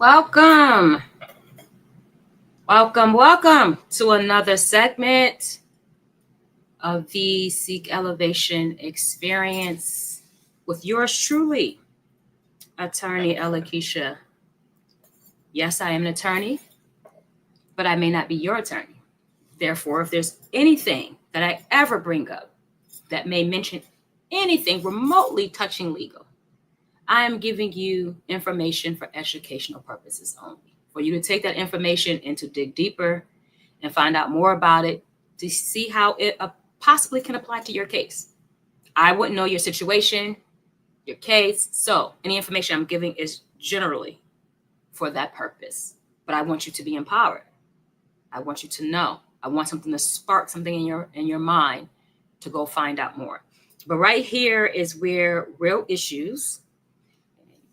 Welcome, welcome to another segment of the Seek Elevation Experience with yours truly, Attorney Elakisha. Yes, I am an attorney, but I may not be your attorney. Therefore, if there's anything that I ever bring up that may mention anything remotely touching legal, I am giving you information for educational purposes only. For you to take that information and to dig deeper and find out more about it to see how it possibly can apply to your case. I wouldn't know your situation, your case, so any information I'm giving is generally for that purpose. But I want you to be empowered. I want you to know. I want something to spark something in your mind to go find out more. But right here is where real issues,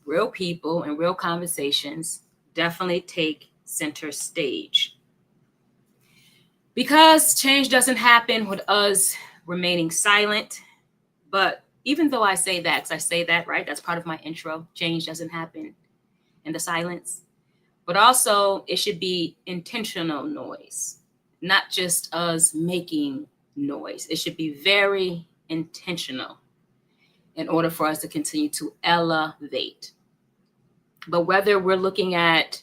real people, and real conversations definitely take center stage. Because change doesn't happen with us remaining silent. But even though I say that, because I say that, right? That's part of my intro. Change doesn't happen in the silence. But also, it should be intentional noise, not just us making noise. It should be very intentional in order for us to continue to elevate. But whether we're looking at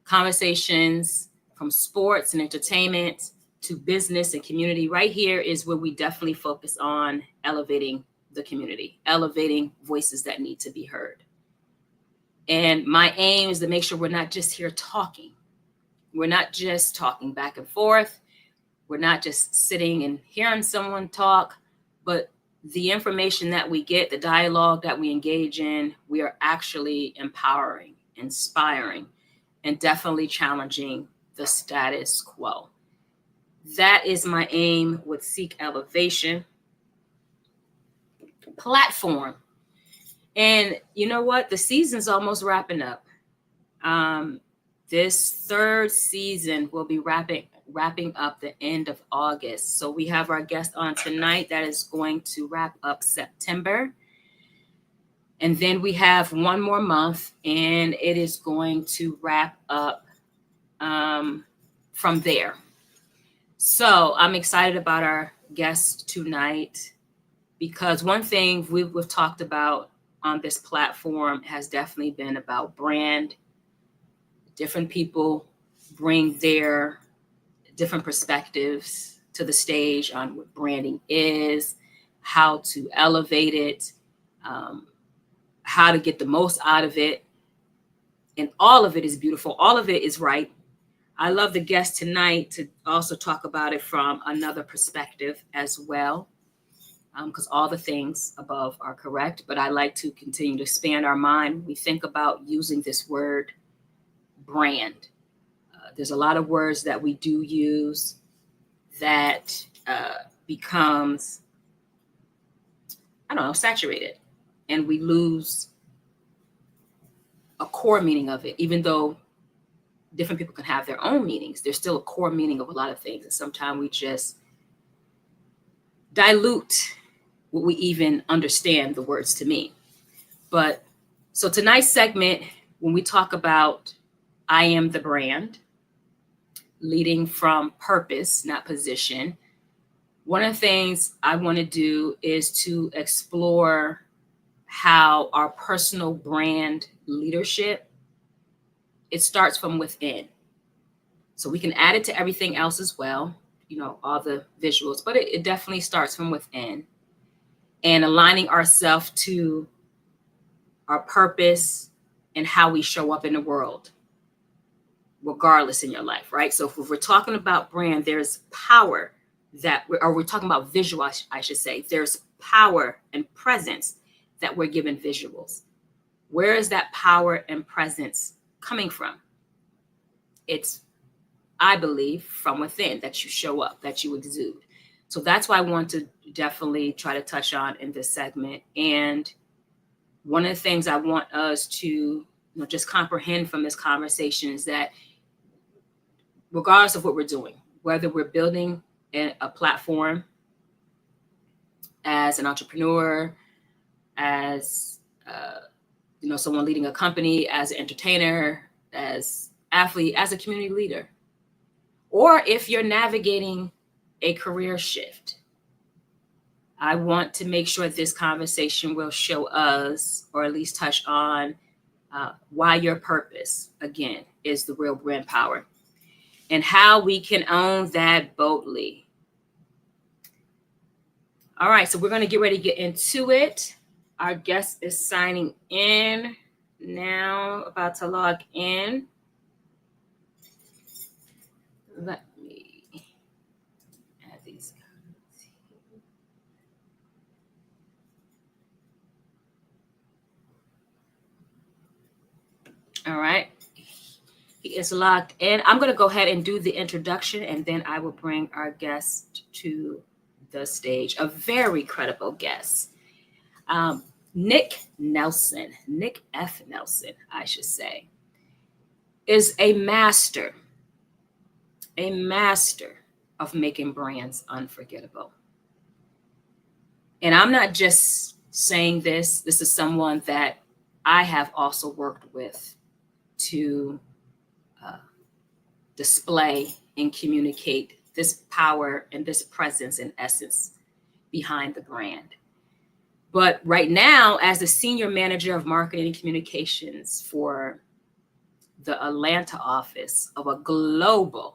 conversations from sports and entertainment to business and community, right here is where we definitely focus on elevating the community, elevating voices that need to be heard. And my aim is to make sure we're not just here talking. We're not just talking back and forth. We're not just sitting and hearing someone talk, but the information that we get, the dialogue that we engage in, we are actually empowering, inspiring, and definitely challenging the status quo. That is my aim with Seek Elevation platform. And you know what? The season's almost wrapping up. This third season will be wrapping up the end of August. So we have our guest on tonight that is going to wrap up September. And then we have one more month, and it is going to wrap up from there. So I'm excited about our guest tonight because one thing we've talked about on this platform has definitely been about brand. Different people bring their different perspectives to the stage on what branding is, how to elevate it, how to get the most out of it. And all of it is beautiful. All of it is right. I love the guest tonight to also talk about it from another perspective as well, because all the things above are correct. But I like to continue to expand our mind when we think about using this word brand. There's a lot of words that we do use that becomes, saturated. And we lose a core meaning of it, even though different people can have their own meanings. There's still a core meaning of a lot of things. And sometimes we just dilute what we even understand the words to mean. But so tonight's segment, when we talk about I am the brand, leading from purpose, not position, one of the things I want to do is to explore how our personal brand leadership, it starts from within. So we can add it to everything else as well, all the visuals, but it definitely starts from within and aligning ourselves to our purpose and how we show up in the world, regardless in your life, right? So if we're talking about brand, there's power we're talking about visual, I should say, there's power and presence that we're given visuals. Where is that power and presence coming from? It's, I believe, from within, that you show up, that you exude. So that's why I want to definitely try to touch on in this segment. And one of the things I want us to just comprehend from this conversation is that regardless of what we're doing, whether we're building a platform as an entrepreneur, as someone leading a company, as an entertainer, as athlete, as a community leader, or if you're navigating a career shift. I want to make sure this conversation will show us, or at least touch on, why your purpose, again, is the real brand power, and how we can own that boldly. All right, so we're going to get ready to get into it. Our guest is signing in now, about to log in. Let me add these. All right. He is logged in. I'm going to go ahead and do the introduction, and then I will bring our guest to the stage. A very credible guest. Nick Nelson, Nick F. Nelson, I should say, is a master of making brands unforgettable. And I'm not just saying this. This is someone that I have also worked with to display and communicate this power and this presence and essence behind the brand. But right now, as the senior manager of marketing and communications for the Atlanta office of a global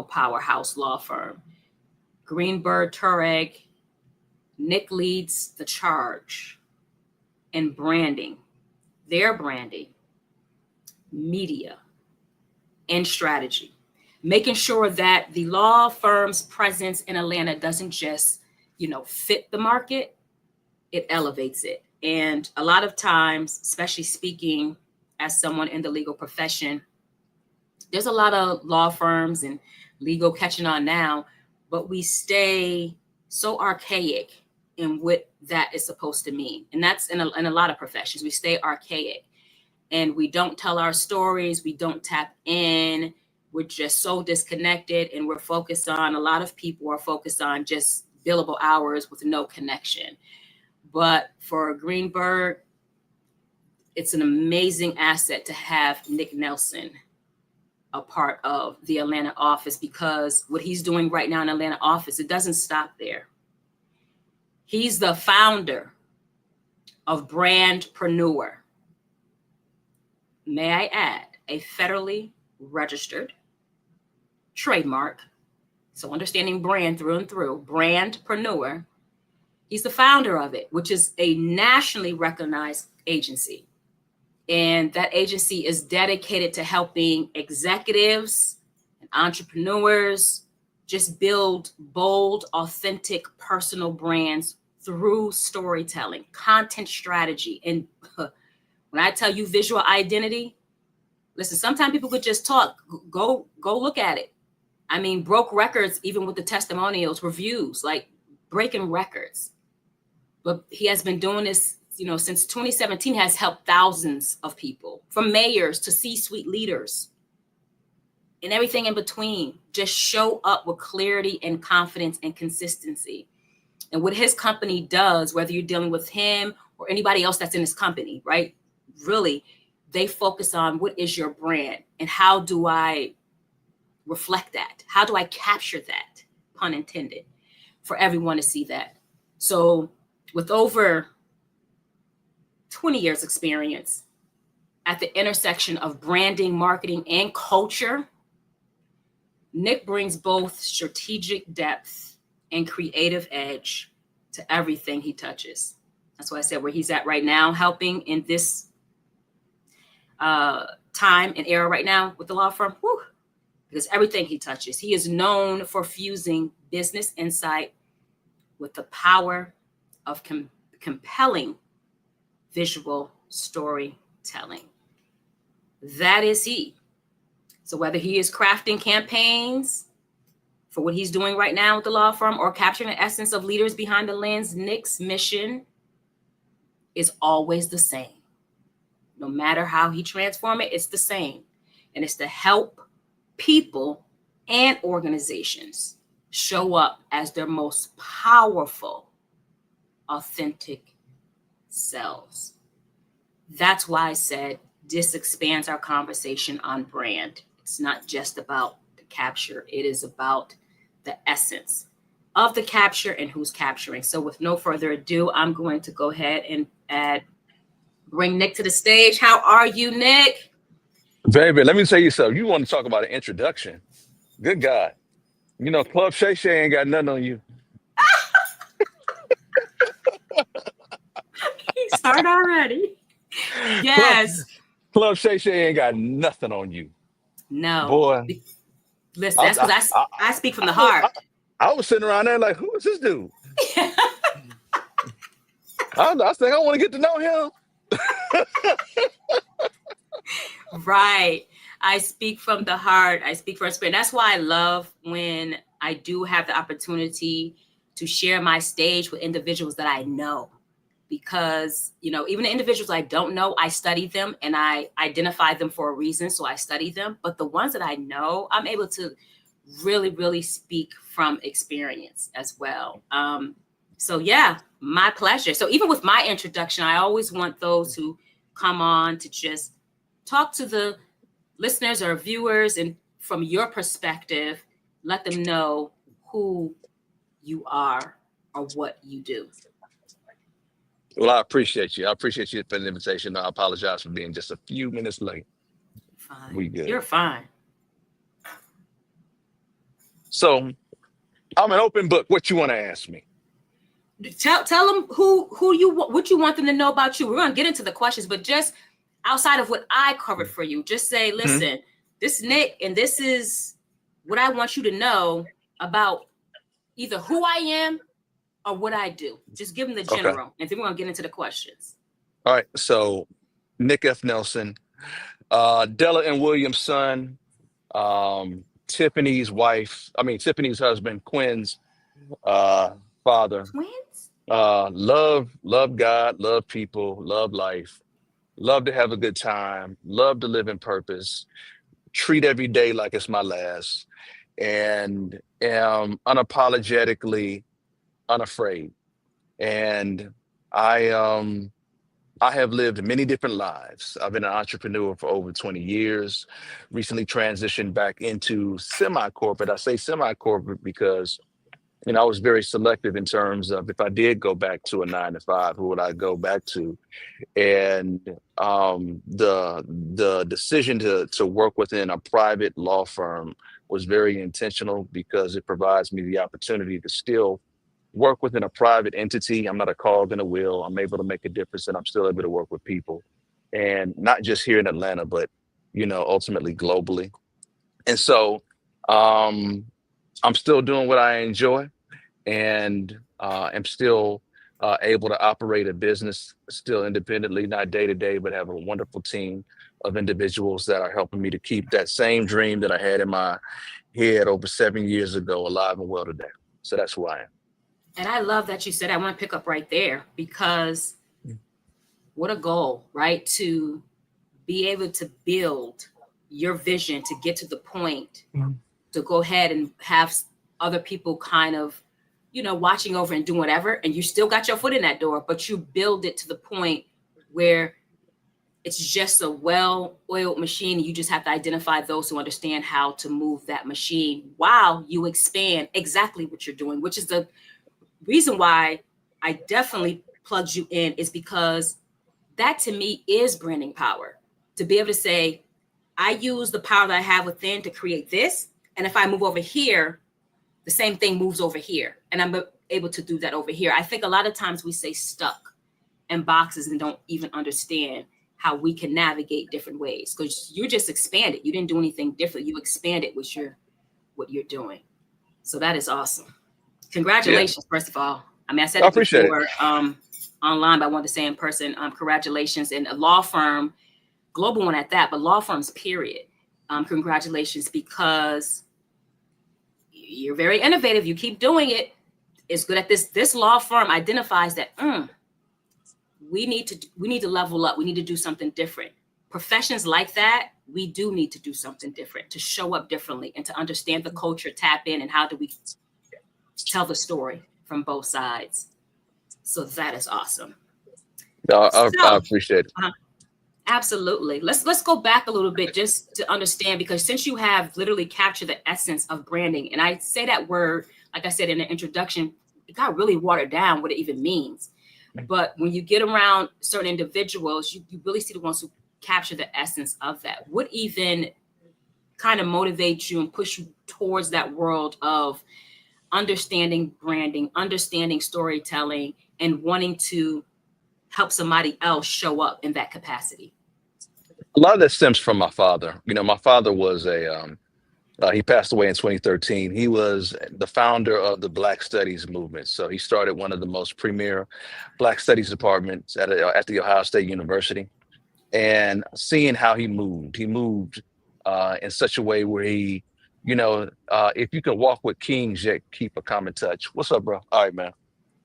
powerhouse law firm, Greenberg, Traurig, Nick leads the charge in branding, their branding, media, and strategy, making sure that the law firm's presence in Atlanta doesn't just, fit the market, it elevates it. And a lot of times, especially speaking as someone in the legal profession, there's a lot of law firms and legal catching on now, but we stay so archaic in what that is supposed to mean. And that's in a lot of professions. We stay archaic and we don't tell our stories. We don't tap in. We're just so disconnected, and we're focused on, a lot of people are focused on just billable hours with no connection. But for Greenberg, it's an amazing asset to have Nick Nelson a part of the Atlanta office, because what he's doing right now in Atlanta office, it doesn't stop there. He's the founder of BRANDPRENUER. May I add, a federally registered trademark. So understanding brand through and through, BRANDPRENUER. He's the founder of it, which is a nationally recognized agency. And that agency is dedicated to helping executives and entrepreneurs just build bold, authentic, personal brands through storytelling, content strategy. And when I tell you visual identity, listen, sometimes people could just talk. Go look at it. I mean, broke records, even with the testimonials, reviews, like breaking records. But he has been doing this, since 2017, has helped thousands of people, from mayors to C-suite leaders and everything in between, just show up with clarity and confidence and consistency. And what his company does, whether you're dealing with him or anybody else that's in his company, right? Really, they focus on, what is your brand and how do I reflect that? How do I capture that, pun intended, for everyone to see that? So with over 20 years experience at the intersection of branding, marketing, and culture, Nick brings both strategic depth and creative edge to everything he touches. That's why I said where he's at right now, helping in this time and era right now with the law firm, because everything he touches, he is known for fusing business insight with the power of compelling visual storytelling. That is he. So whether he is crafting campaigns for what he's doing right now with the law firm, or capturing the essence of leaders behind the lens, Nick's mission is always the same. No matter how he transforms it, it's the same. And it's to help people and organizations show up as their most powerful, authentic selves. That's why I said this expands our conversation on brand. It's not just about the capture, it is about the essence of the capture and who's capturing. So with no further ado, I'm going to go ahead and bring Nick to the stage. How are you, Nick? Baby, let me tell you something. You want to talk about an introduction? Good God. You know, Club Shay Shay ain't got nothing on you. He started already. Club Yes. Club Shay Shay ain't got nothing on you. No. Boy, Listen, I, that's I, because I, I speak from I, the was, heart. I was sitting around there like, who is this dude? I think I want to get to know him. Right. I speak from the heart. I speak from spirit. That's why I love when I do have the opportunity to share my stage with individuals that I know. Because, even the individuals I don't know, I study them and I identify them for a reason. So I study them. But the ones that I know, I'm able to really, really speak from experience as well. So yeah, my pleasure. So even with my introduction, I always want those who come on to just talk to the listeners or viewers and from your perspective, let them know who you are or what you do. Well, I appreciate you. I appreciate you for the invitation. I apologize for being just a few minutes late. Fine. We good. You're fine. So I'm an open book. What you want to ask me? Tell them what you want them to know about you. We're gonna get into the questions, but just outside of what I covered for you, just say, Hmm? listen, this is Nick, and this is what I want you to know about either who I am or what I do. Just give them the Okay. general, and then we're gonna get into the questions. All right. So Nick F. Nelson, Della and William's son, Tiffany's wife, Tiffany's husband, Quinn's uh, father. Twins? Love God, love people, love life, love to have a good time, love to live in purpose, treat every day like it's my last, and am unapologetically unafraid. And I um I have lived many different lives. I've been an entrepreneur for over 20 years, recently transitioned back into semi-corporate. I say semi-corporate because, I was very selective in terms of if I did go back to a 9 to 5, who would I go back to? And the decision to work within a private law firm was very intentional because it provides me the opportunity to still work within a private entity. I'm not a cog in a wheel. I'm able to make a difference and I'm still able to work with people. And not just here in Atlanta, but, ultimately globally. And so um, I'm still doing what I enjoy and am still able to operate a business still independently, not day to day, but have a wonderful team of individuals that are helping me to keep that same dream that I had in my head over 7 years ago alive and well today. So that's who I am. And I love that you said I want to pick up right there because what a goal, right? To be able to build your vision to get to the point to go ahead and have other people kind of, watching over and doing whatever. And you still got your foot in that door, but you build it to the point where it's just a well-oiled machine. You just have to identify those who understand how to move that machine while you expand exactly what you're doing, which is the reason why I definitely plugged you in is because that to me is branding power. To be able to say, I use the power that I have within to create this. And if I move over here, the same thing moves over here. And I'm able to do that over here. I think a lot of times we stay stuck in boxes and don't even understand how we can navigate different ways because you just expanded. You didn't do anything different. You expanded what you're doing. So that is awesome. Yeah, Congratulations, first of all. I mean, I said I it appreciate it. before online, but I wanted to say in person, congratulations. And a law firm, global one at that, but law firms, period. Congratulations because you're very innovative. You keep doing it. It's good at this. This law firm identifies that we need to level up. We need to do something different. Professions like that, we do need to do something different to show up differently and to understand the culture, tap in, and how do we tell the story from both sides. So that is awesome. I So appreciate it. uh, Absolutely. Let's go back a little bit just to understand, because since you have literally captured the essence of branding, and I say that word, like I said in the introduction, it got really watered down what it even means. But when you get around certain individuals, you really see the ones who capture the essence of that. What even kind of motivates you and push you towards that world of understanding branding, understanding storytelling, and wanting to help somebody else show up in that capacity? A lot of that stems from my father. My father was he passed away in 2013. He was the founder of the Black Studies movement. So he started one of the most premier Black Studies departments at the Ohio State University. And seeing how he moved in such a way where if you can walk with kings yet keep a common touch. What's up, bro? All right, man.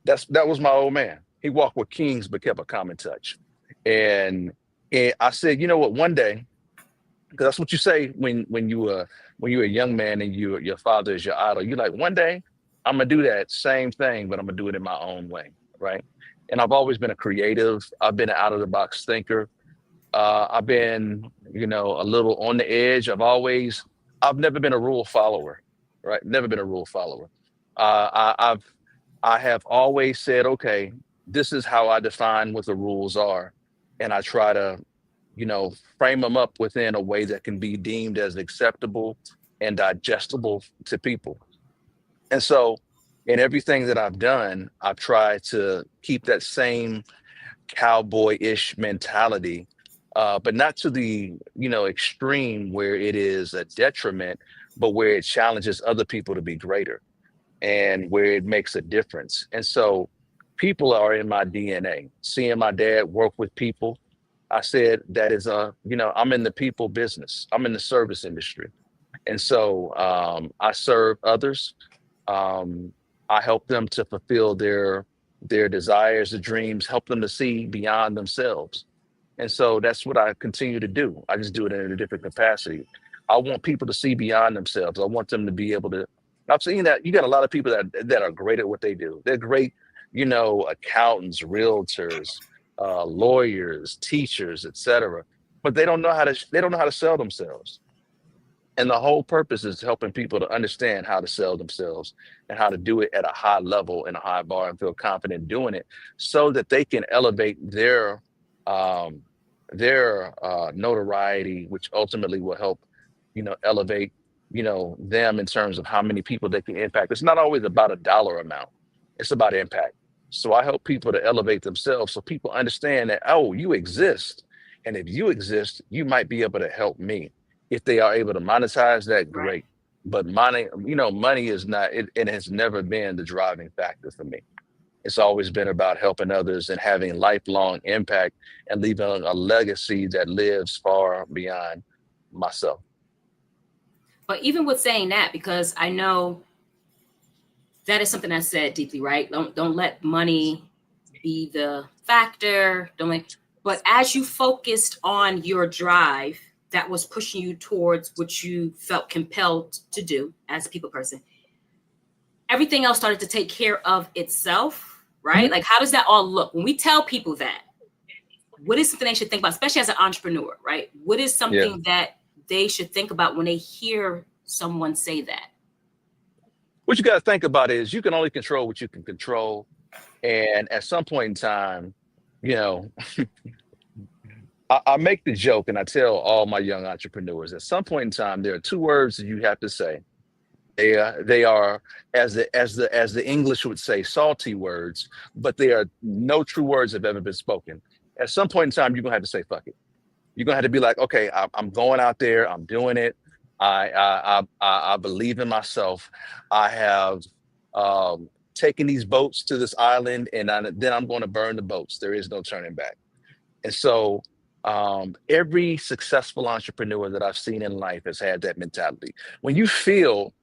That was my old man. He walked with kings but kept a common touch. And, and I said, you know what, one day, because that's what you say when you're a young man and your father is your idol. You're like, one day I'm gonna do that same thing, but I'm gonna do it in my own way, right? And I've always been a creative. I've been an out of the box thinker. I've been, a little on the edge. I've never been a rule follower, right? Never been a rule follower. I have always said, okay, this is how I define what the rules are, and I try to, frame them up within a way that can be deemed as acceptable and digestible to people. And so, in everything that I've done, I've tried to keep that same cowboy-ish mentality, but not to the extreme where it is a detriment, but where it challenges other people to be greater and where it makes a difference. And so people are in my DNA. Seeing my dad work with people, I said that is I'm in the people business. I'm in the service industry. And so I serve others. Um, I help them to fulfill their desires, their dreams, help them to see beyond themselves. And so that's what I continue to do. I just do it in a different capacity. I want people to see beyond themselves. I want them to be able to. I've seen that you got a lot of people that are great at what they do. They're great, accountants, realtors, lawyers, teachers, etc. But they don't know how to sell themselves. And the whole purpose is helping people to understand how to sell themselves and how to do it at a high level and a high bar and feel confident doing it so that they can elevate um, their notoriety, which ultimately will help, elevate, them in terms of how many people they can impact. It's not always about a dollar amount. It's about impact. So I help people to elevate themselves so people understand that, oh, you exist. And if you exist, you might be able to help me. If they are able to monetize that, Right. great. But money is not, it has never been the driving factor for me. It's always been about helping others and having lifelong impact and leaving a legacy that lives far beyond myself. But even with saying that, because I know that is something that's said deeply, right? Don't let money be the factor. Don't let, but as you focused on your drive that was pushing you towards what you felt compelled to do as a people person, everything else started to take care of itself, right? Mhm. Like, how does that all look? When we tell people that, what is something they should think about, especially as an entrepreneur, right? What is Yeah. something that they should think about when they hear someone say that? What you got to think about is you can only control what you can control. And at some point in time, you know, I make the joke and I tell all my young entrepreneurs at some point in time, there are two words that you have to say. They are, as the English would say, salty words, but they are no true words have ever been spoken. At some point in time, you're gonna have to say fuck it. You're gonna have to be like, okay, I'm going out there, I'm doing it. I believe in myself. I have taken these boats to this island, and then I'm going to burn the boats. There is no turning back. And so every successful entrepreneur that I've seen in life has had that mentality. When you feel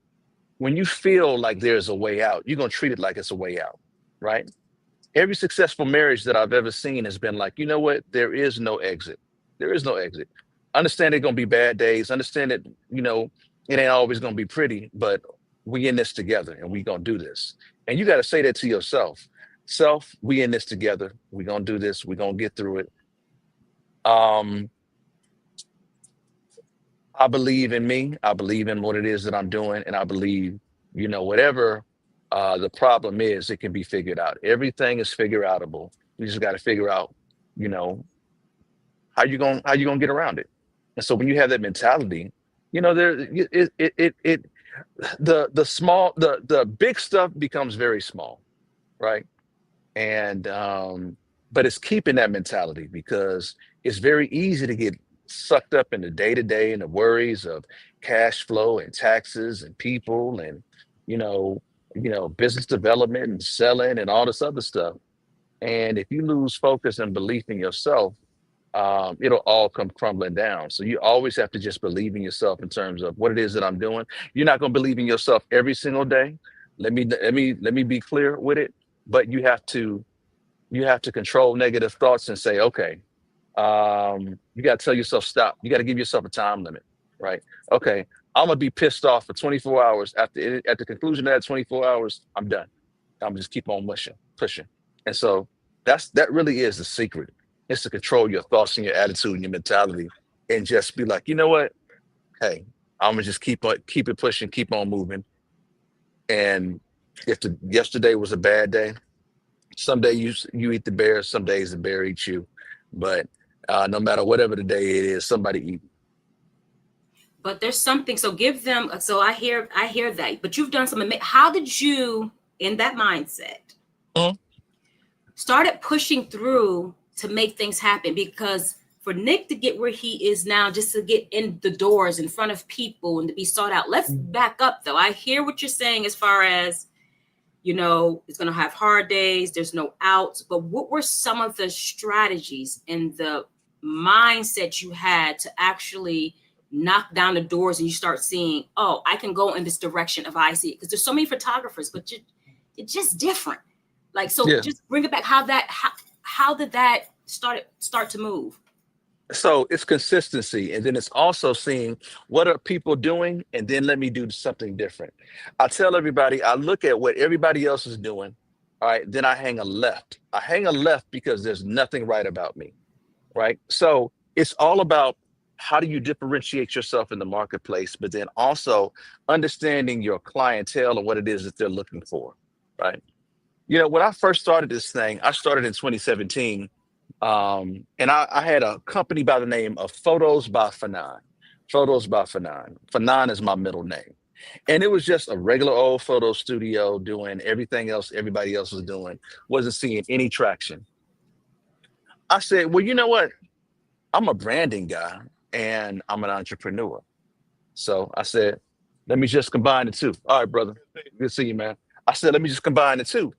when you feel like there's a way out, you're gonna treat it like it's a way out, right? Every successful marriage that I've ever seen has been like, you know what? There is no exit. There is no exit. Understand there's gonna be bad days. Understand that, it ain't always gonna be pretty, but we in this together and we gonna do this. And you gotta say that to yourself. Self, we in this together. We gonna do this, we gonna get through it. Um, I believe in me. I believe in what it is that I'm doing, and I believe, whatever the problem is, it can be figured out. Everything is figure outable. You just got to figure out, you know, how you gonna get around it. And so when you have that mentality, there it the big stuff becomes very small, right? And but it's keeping that mentality, because it's very easy to get sucked up in the day to day and the worries of cash flow and taxes and people and you know business development and selling and all this other stuff. And if you lose focus and belief in yourself, it'll all come crumbling down. So you always have to just believe in yourself in terms of what it is that I'm doing. You're not going to believe in yourself every single day. Let me be clear with it. But you have to control negative thoughts and say, okay, you got to tell yourself stop. You got to give yourself a time limit, right? Okay, I'm gonna be pissed off for 24 hours. At the conclusion of that 24 hours, I'm done. I'm just keep on pushing. And so that really is the secret. Is to control your thoughts and your attitude and your mentality, and just be like, you know what? Hey, I'm gonna just keep it pushing, keep on moving. And if yesterday was a bad day, someday you eat the bear, some days the bear eats you. But no matter whatever the day it is, somebody eat. But there's something. So give them. So I hear that. But you've done some. How did you, in that mindset, Mhm. started pushing through to make things happen? Because for Nick to get where he is now, just to get in the doors in front of people and to be sought out. Let's back up though. I hear what you're saying as far as, it's going to have hard days. There's no outs. But what were some of the strategies and the mindset you had to actually knock down the doors and you start seeing, oh, I can go in this direction if I see it? Because there's so many photographers, but it's just different. Like, so Yeah. just bring it back. How did that start to move? So it's consistency, and then it's also seeing what are people doing, and then let me do something different. I tell everybody, I look at what everybody else is doing. All right, then I hang a left. I hang a left because there's nothing right about me, right? So it's all about how do you differentiate yourself in the marketplace, but then also understanding your clientele and what it is that they're looking for, right? When I first started this thing, I started in 2017, and I had a company by the name of Photos by Fanon. Photos by Fanon. Fanon is my middle name. And it was just a regular old photo studio doing everything else everybody else was doing, wasn't seeing any traction. I said, well, you know what? I'm a branding guy and I'm an entrepreneur. So I said, let me just combine the two. All right, brother. Good to see you, man. I said, let me just combine the two.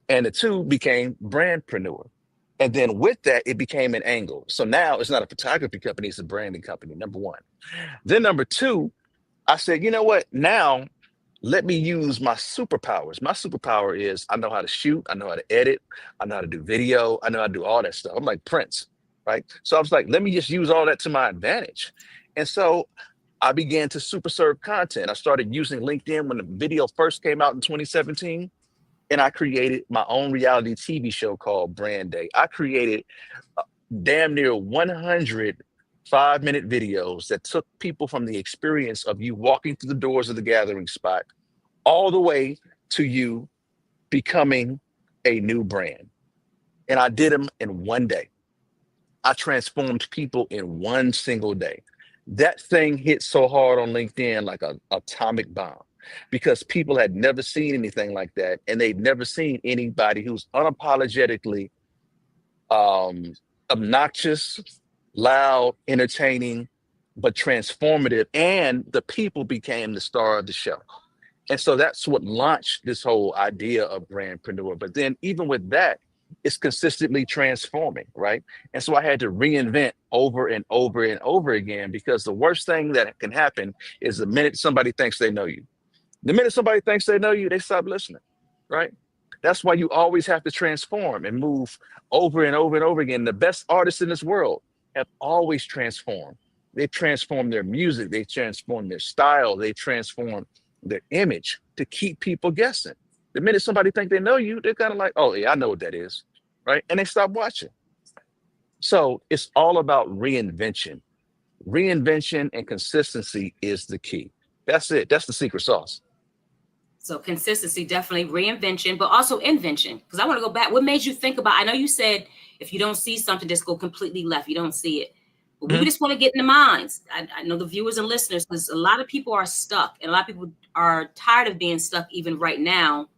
And the two became brandpreneur. And then with that, it became an angle. So now it's not a photography company, it's a branding company, number one. Then number two, I said, you know what? Now let me use my superpowers. My superpower is I know how to shoot, I know how to edit, I know how to do video, I know how to do all that stuff. I'm like Prince, right? So I was like, let me just use all that to my advantage. And so I began to super serve content. I started using LinkedIn when the video first came out in 2017, and I created my own reality TV show called Brand Day. I created uh, damn near 100 5-minute videos that took people from the experience of you walking through the doors of the gathering spot all the way to you becoming a new brand. And I did them in one day. I transformed people in one single day. That thing hit so hard on LinkedIn like a atomic bomb, because people had never seen anything like that, and they'd never seen anybody who's unapologetically um, obnoxious, loud, entertaining, but transformative. And the people became the star of the show. And so that's what launched this whole idea of brandpreneur. But then even with that, it's consistently transforming, right? And so I had to reinvent over and over and over again, because the worst thing that can happen is the minute somebody thinks they know you. The minute somebody thinks they know you, they stop listening, right? That's why you always have to transform and move over and over and over again. The best artists in this world have always transformed. They transform their music, they transform their style, they transform their image to keep people guessing. The minute somebody think they know you, they're kind of like, oh yeah, I know what that is, right? And they stop watching. So it's all about reinvention. Reinvention and consistency is the key. That's it. That's the secret sauce. So consistency, definitely reinvention, but also invention. Because I want to go back. What made you think about? I know you said if you don't see something, just go completely left. You don't see it. But we Mhm. just want to get in the minds. I know the viewers and listeners, because a lot of people are stuck, and a lot of people are tired of being stuck, even right now,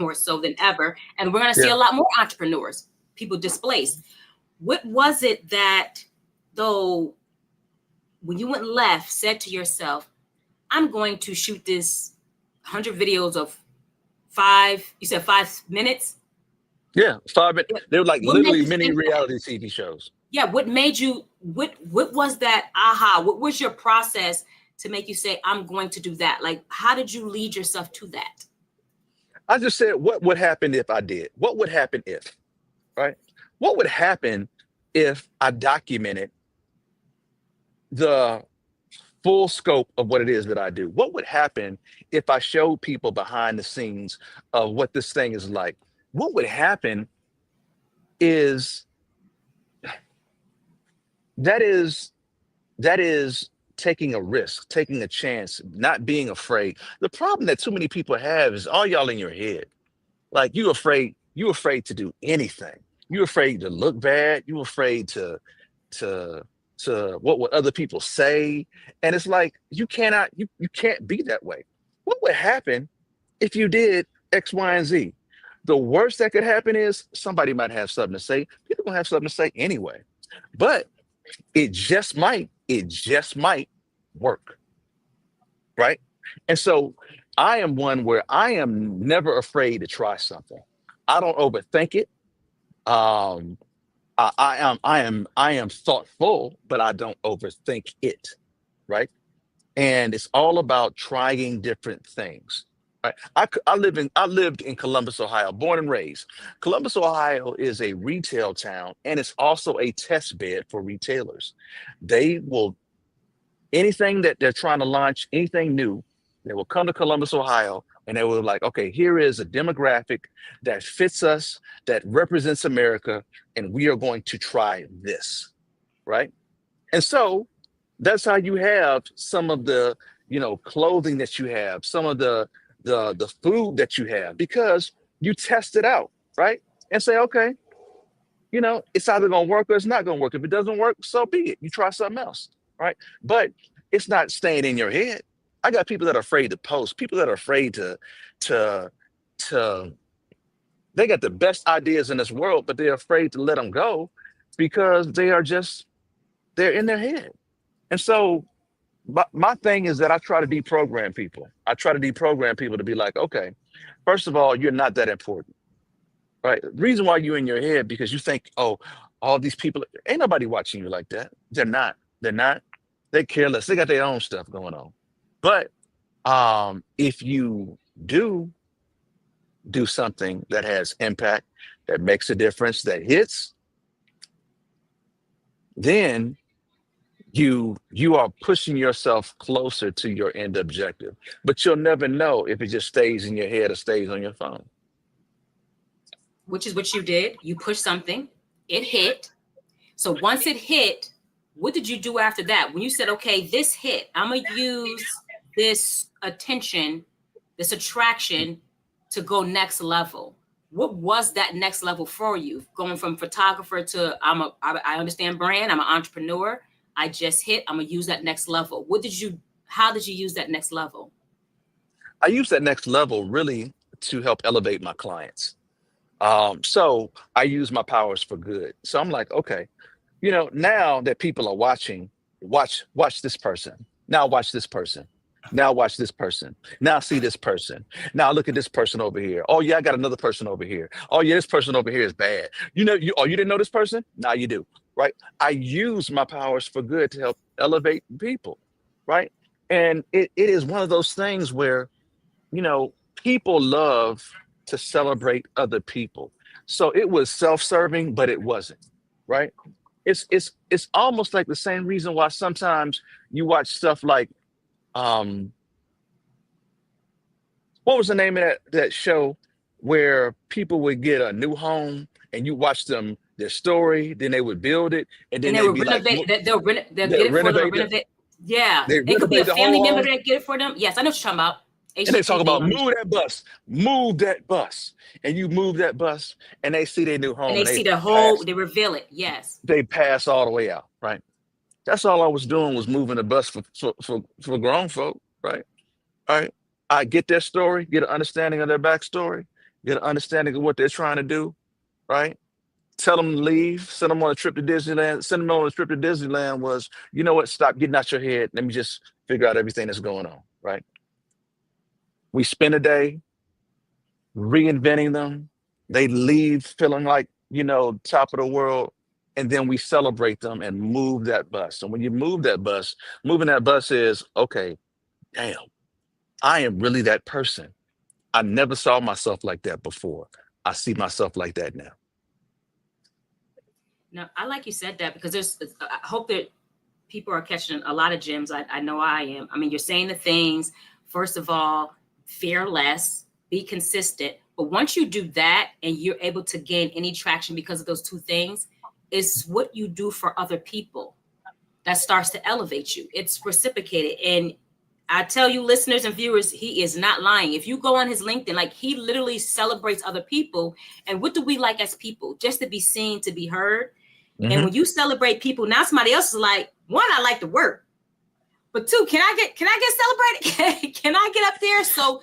more so than ever. And we're going to see Yeah. a lot more entrepreneurs, people displaced. What was it that, though, when you went left, said to yourself, I'm going to shoot this 100 videos of you said 5 minutes? Yeah. 5 minutes. What, They were like what made literally you mini think that? reality TV shows. Yeah, what made you, what was that aha? What was your process to make you say, I'm going to do that? Like, how did you lead yourself to that? I just said, what would happen if I did? What would happen if, right? What would happen if I documented the full scope of what it is that I do? What would happen if I showed people behind the scenes of what this thing is like? What would happen is that is that is taking a risk, taking a chance, not being afraid. The problem that too many people have is all y'all in your head. Like you afraid to do anything. You afraid to look bad. You afraid to what would other people say. And it's like you can't be that way. What would happen if you did X, Y, and Z? The worst that could happen is somebody might have something to say. People gonna have something to say anyway. But it just might work, right? And so I am one where I am never afraid to try something. I don't overthink it. Um, I am thoughtful, but I don't overthink it, right? And it's all about trying different things. Right? I lived in Columbus, Ohio, born and raised. Columbus, Ohio is a retail town, and it's also a test bed for retailers. They will anything that they're trying to launch, anything new, they will come to Columbus, Ohio, and they will like, okay, here is a demographic that fits us, that represents America, and we are going to try this, right? And so that's how you have some of the, clothing that you have, some of the food that you have, because you test it out, right? And say, okay, it's either going to work or it's not going to work. If it doesn't work, so be it. You try something else, right? But it's not staying in your head. I got people that are afraid to post, people that are afraid to, to, they got the best ideas in this world, but they're afraid to let them go because they're in their head. And so my thing is that I try to deprogram people. I try to deprogram people to be like, okay, first of all, you're not that important. Right. The reason why you're in your head because you think, oh, all these people, ain't nobody watching you like that. They're not. They're not. They're careless. They got their own stuff going on. But if you do do something that has impact, that makes a difference, that hits, then you are pushing yourself closer to your end objective. But you'll never know if it just stays in your head or stays on your phone. Which is what you did. You pushed something, it hit. So once it hit, what did you do after that? When you said, okay, this hit, I'm going to use this attention, this attraction to go next level. What was that next level for you? Going from photographer to I understand brand, I'm an entrepreneur. I just hit, I'm going to use that next level. How did you use that next level? I use that next level really to help elevate my clients. So I use my powers for good. So I'm like, okay, now that people are watching, watch this person. Now watch this person. Now watch this person. Now see this person. Now look at this person over here. Oh yeah, I got another person over here. Oh yeah, this person over here is bad. You didn't know this person? Now you do, right? I use my powers for good to help elevate people, right? And it is one of those things where you know, people love to celebrate other people. So it was self-serving, but it wasn't, right? It's almost like the same reason why sometimes you watch stuff like um what was the name of that show where people would get a new home and you watch them their story, then they would build it, and then And they they'd will be like, renovate. They'll they get it for them or renovate the, renovate. Yeah, they it could be a renovate the family whole member home, that get it for them. Yes, I know what you're talking about. and they talk HGTV about on the, move that bus, and you move that bus, and they see their new and home, they and see the whole. pass, They reveal it. Yes. they pass all the way out, right? That's all I was doing was moving the bus for grown folk, right? All right. I get their story, get an understanding of their backstory, get an understanding of what they're trying to do, right? Tell them to leave, send them on a trip to Disneyland. Send them on a trip to Disneyland was, you know what, stop getting out your head. Let me just figure out everything that's going on, right? We spend a day reinventing them. They leave feeling like, top of the world. And then we celebrate them and move that bus. And when you move that bus, moving that bus is, okay, damn, I am really that person. I never saw myself like that before. I see myself like that now. No, I like you said that because I hope that people are catching a lot of gems. I know I am. I mean, you're saying the things, first of all, fear less, be consistent. But once you do that and you're able to gain any traction because of those two things, it's what you do for other people that starts to elevate you. It's reciprocated. And I tell you, listeners and viewers, he is not lying. If you go on his LinkedIn, like he literally celebrates other people. And what do we like as people? Just to be seen, to be heard. And when you celebrate people, now somebody else is like, one, I like to work. But two, can I get celebrated? Can I get up there? So,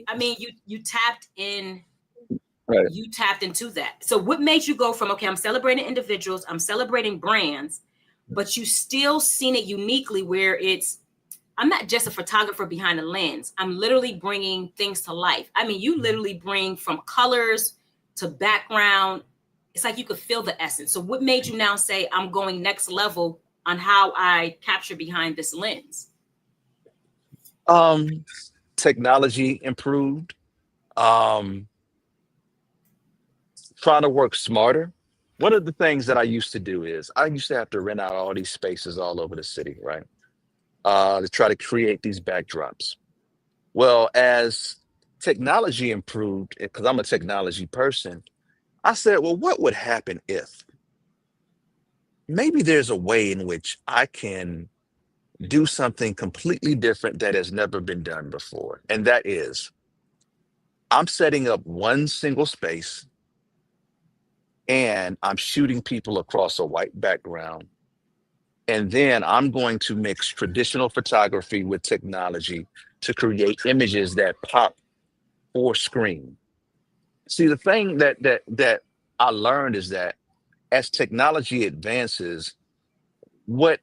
I mean, you tapped in, Right. you tapped into that. So what made you go from, okay, I'm celebrating individuals, I'm celebrating brands, but you still seen it uniquely where I'm not just a photographer behind the lens. I'm literally bringing things to life. I mean, you literally bring from colors to background. It's like you could feel the essence. So what made you now say, I'm going next level on how I capture behind this lens? Technology improved. Um, Trying to work smarter. One of the things that I used to do is I used to have to rent out all these spaces all over the city, right? To try to create these backdrops. Well, as technology improved, because I'm a technology person, I said, well, what would happen if maybe there's a way in which I can do something completely different that has never been done before? And that is, I'm setting up one single space and I'm shooting people across a white background. And then I'm going to mix traditional photography with technology to create images that pop or screen. See, the thing that I learned is that as technology advances, what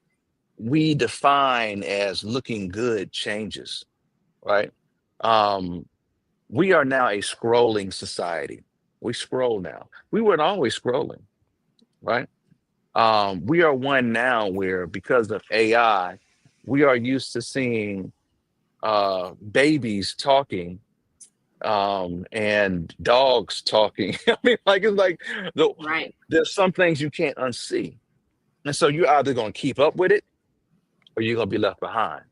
we define as looking good changes, right? Um, we are now a scrolling society. We scroll now. We weren't always scrolling, right? We are one now where because of AI, we are used to seeing babies talking and dogs talking. I mean, like it's like the, Right. there's some things you can't unsee, and so you're either going to keep up with it or you're going to be left behind.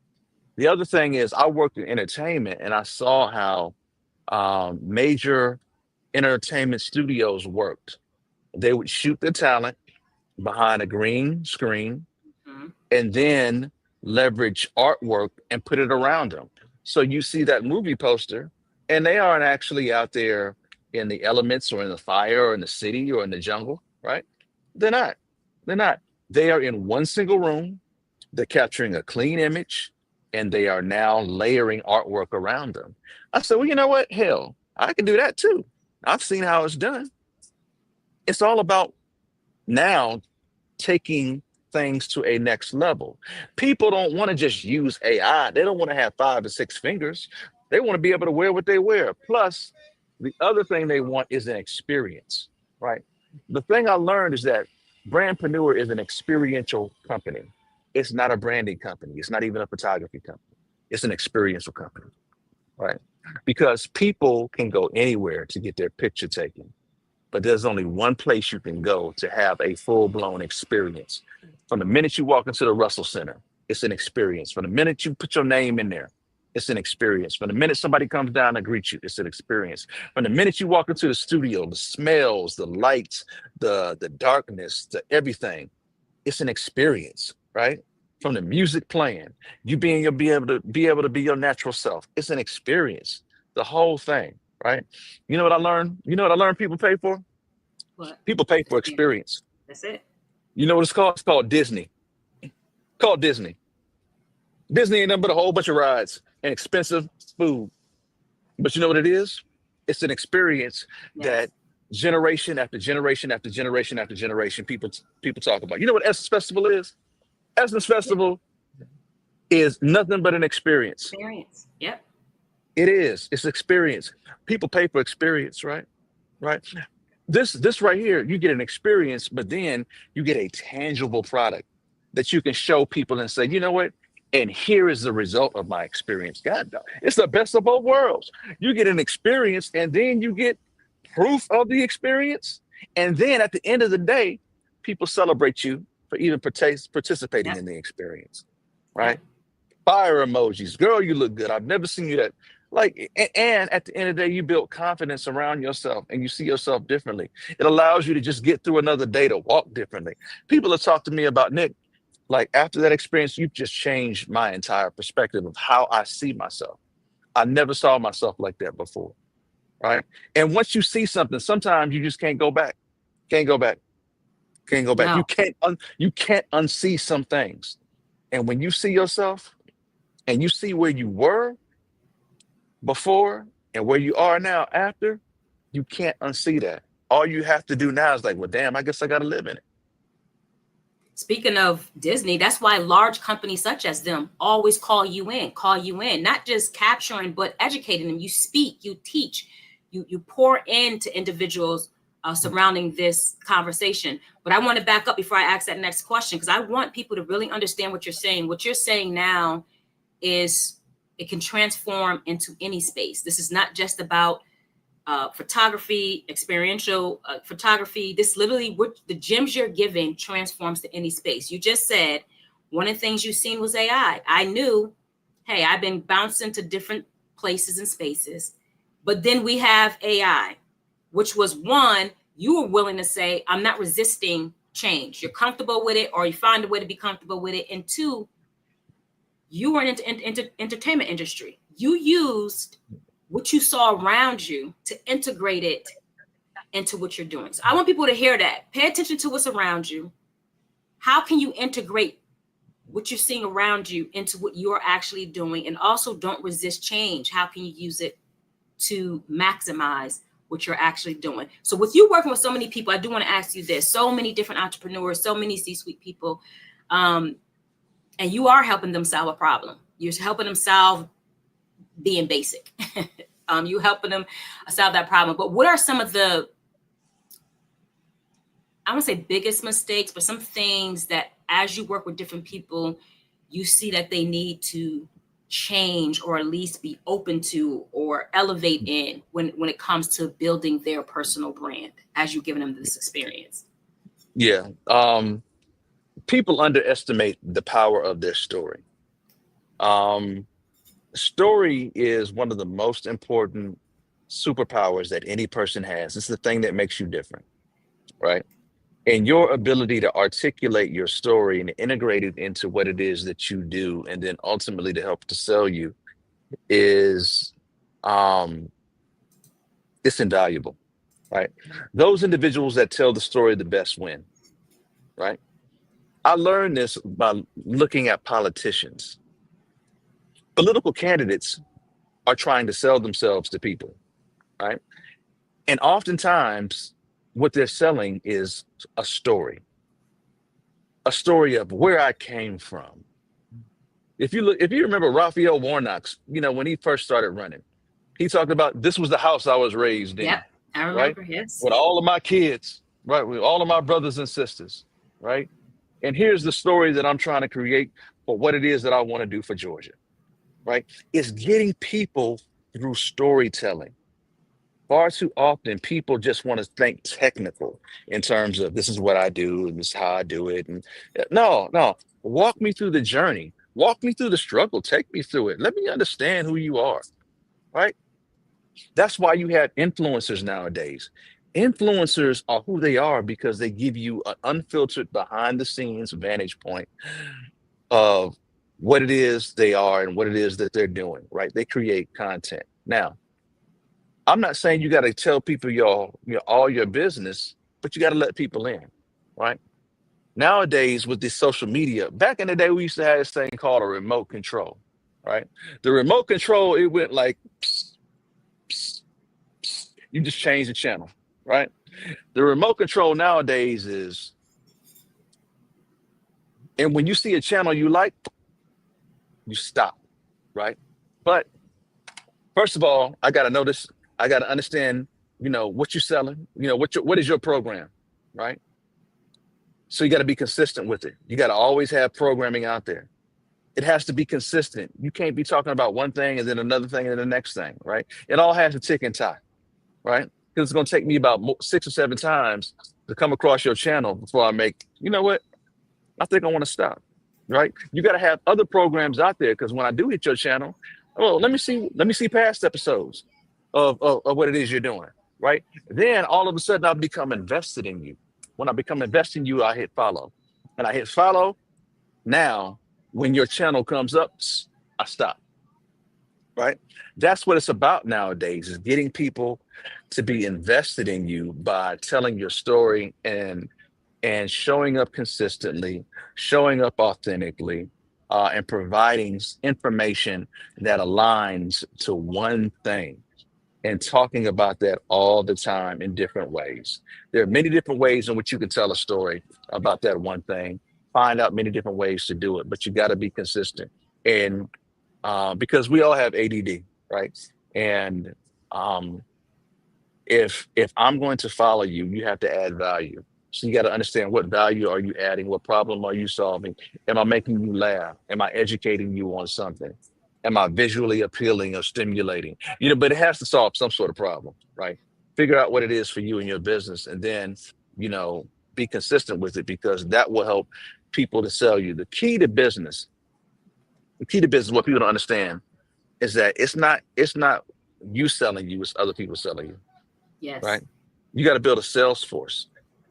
The other thing is, I worked in entertainment and I saw how major entertainment studios worked. They would shoot the talent behind a green screen Mhm. and then leverage artwork and put it around them. So you see that movie poster, and they aren't actually out there in the elements or in the fire or in the city or in the jungle, right? They're not. They're not. They are in one single room. They're capturing a clean image and they are now layering artwork around them. I said, well, you know what? Hell, I can do that too. I've seen how it's done. It's all about now taking things to a next level. People don't want to just use AI. They don't want to have 5 or 6 fingers. They want to be able to wear what they wear. Plus, the other thing they want is an experience, right? The thing I learned is that Brandpreneur is an experiential company. It's not a branding company. It's not even a photography company. It's an experiential company, right? Because people can go anywhere to get their picture taken, but there's only one place you can go to have a full-blown experience. From the minute you walk into the Russell Center, it's an experience. From the minute you put your name in there, it's an experience. From the minute somebody comes down to greet you, it's an experience. From the minute you walk into the studio, the smells, the lights, the darkness, the everything, it's an experience, right? From the music playing, you be able to be your natural self. It's an experience. The whole thing, right? You know what I learned? You know what I learned people pay for? What? People pay for Experience. experience. That's it. You know what it's called? It's called Disney. Called Disney. Disney ain't nothing but a whole bunch of rides and expensive food. But you know what it is? It's an experience Yes. that generation after generation after generation after generation people talk about. You know what Essence Festival is? Essence Yep. Festival is nothing but an experience. Experience. Yep. It is. It's experience. People pay for experience, right? Right. This right here, you get an experience, but then you get a tangible product that you can show people and say, you know what? And here is the result of my experience. God, it's the best of both worlds. You get an experience, and then you get proof of the experience. And then at the end of the day, people celebrate you for even participating Yep. in the experience, Yep. right? Fire emojis. Girl, you look good. I've never seen you that. Like, and at the end of the day, you build confidence around yourself and you see yourself differently. It allows you to just get through another day to walk differently. People have talked to me about Nick, like after that experience, you've just changed my entire perspective of how I see myself. I never saw myself like that before. Right. And once you see something, sometimes you just can't go back. Can't go back. Can't go back. No. You can't unsee some things. And when you see yourself and you see where you were before and where you are now after, you can't unsee that. All you have to do now is like, well, damn, I guess I got to live in it. Speaking of Disney, that's why large companies such as them always call you in, not just capturing, but educating them. You speak, you teach, you pour into individuals surrounding this conversation. But I want to back up before I ask that next question, because I want people to really understand what you're saying. What you're saying now is it can transform into any space. This is not just about photography, experiential photography. This literally, what the gems you're giving transforms to any space. You just said one of the things you've seen was AI. I knew, hey, I've been bouncing to different places and spaces, but then we have AI, which was one, you were willing to say, I'm not resisting change. You're comfortable with it, or you find a way to be comfortable with it. And two, you were in the entertainment industry. You used what you saw around you to integrate it into what you're doing. So I want people to hear that. Pay attention to what's around you. How can you integrate what you're seeing around you into what you're actually doing? And also don't resist change. How can you use it to maximize what you're actually doing? So with you working with so many people, I do want to ask you this. So many different entrepreneurs, so many C-suite people, and you are helping them solve a problem. You're helping them solve being basic. You helping them solve that problem. But what are some of the, I won't say biggest mistakes, but some things that as you work with different people, you see that they need to change or at least be open to or elevate in when it comes to building their personal brand as you're giving them this experience? Yeah. People underestimate the power of their story. Um, Story is one of the most important superpowers that any person has. It's the thing that makes you different, right? And your ability to articulate your story and integrate it into what it is that you do, and then ultimately to help to sell you is um it's invaluable, right? Those individuals that tell the story the best win, right? I learned this by looking at politicians. Political candidates are trying to sell themselves to people, right? And oftentimes, what they're selling is a story of where I came from. If you remember Raphael Warnock's, when he first started running, he talked about this was the house I was raised Yep, in, I right? remember. Yes. With all of my kids, right? With all of my brothers and sisters, right? And here's the story that I'm trying to create for what it is that I want to do for Georgia, right? It's getting people through storytelling. Far too often, people just want to think technical in terms of this is what I do and this is how I do it. And no, no, walk me through the journey. Walk me through the struggle. Take me through it. Let me understand who you are, right? That's why you have influencers nowadays. Influencers are who they are because they give you an unfiltered behind the scenes vantage point of what it is they are and what it is that they're doing, right? They create content. Now, I'm not saying you got to tell people your all your business, but you got to let people in, right? Nowadays with this social media, back in the day we used to have this thing called a remote control, right? The remote control, it went like psst, psst, psst. You just change the channel, right? The remote control nowadays is, and when you see a channel you like, you stop, right? But first of all, I gotta notice, I gotta understand, what you're selling, what is your program, right? So you got to be consistent with it. You got to always have programming out there. It has to be consistent. You can't be talking about one thing and then another thing and then the next thing, right? It all has to tick and tie, right? Because it's going to take me about 6 or 7 times to come across your channel before I make, you know what? I think I want to stop, right? You got to have other programs out there because when I do hit your channel, oh, let me see past episodes of what it is you're doing, right? Then all of a sudden I'll become invested in you. When I become invested in you, I hit follow. And I hit follow. Now, when your channel comes up, I stop, right? That's what it's about nowadays, is getting people to be invested in you by telling your story and showing up consistently, showing up authentically, and providing information that aligns to one thing and talking about that all the time in different ways. There are many different ways in which you can tell a story about that one thing, find out many different ways to do it, but you got to be consistent. And because we all have ADD, right? And um, if I'm going to follow you, you have to add value. So you got to understand, what value are you adding? What problem are you solving? Am I making you laugh? Am I educating you on something? Am I visually appealing or stimulating? But it has to solve some sort of problem, right? Figure out what it is for you and your business, and then, you know, be consistent with it, because that will help people to sell you. The key to business, what people don't understand is that it's not you selling you, it's other people selling you, right? Yes. You got to build a sales force,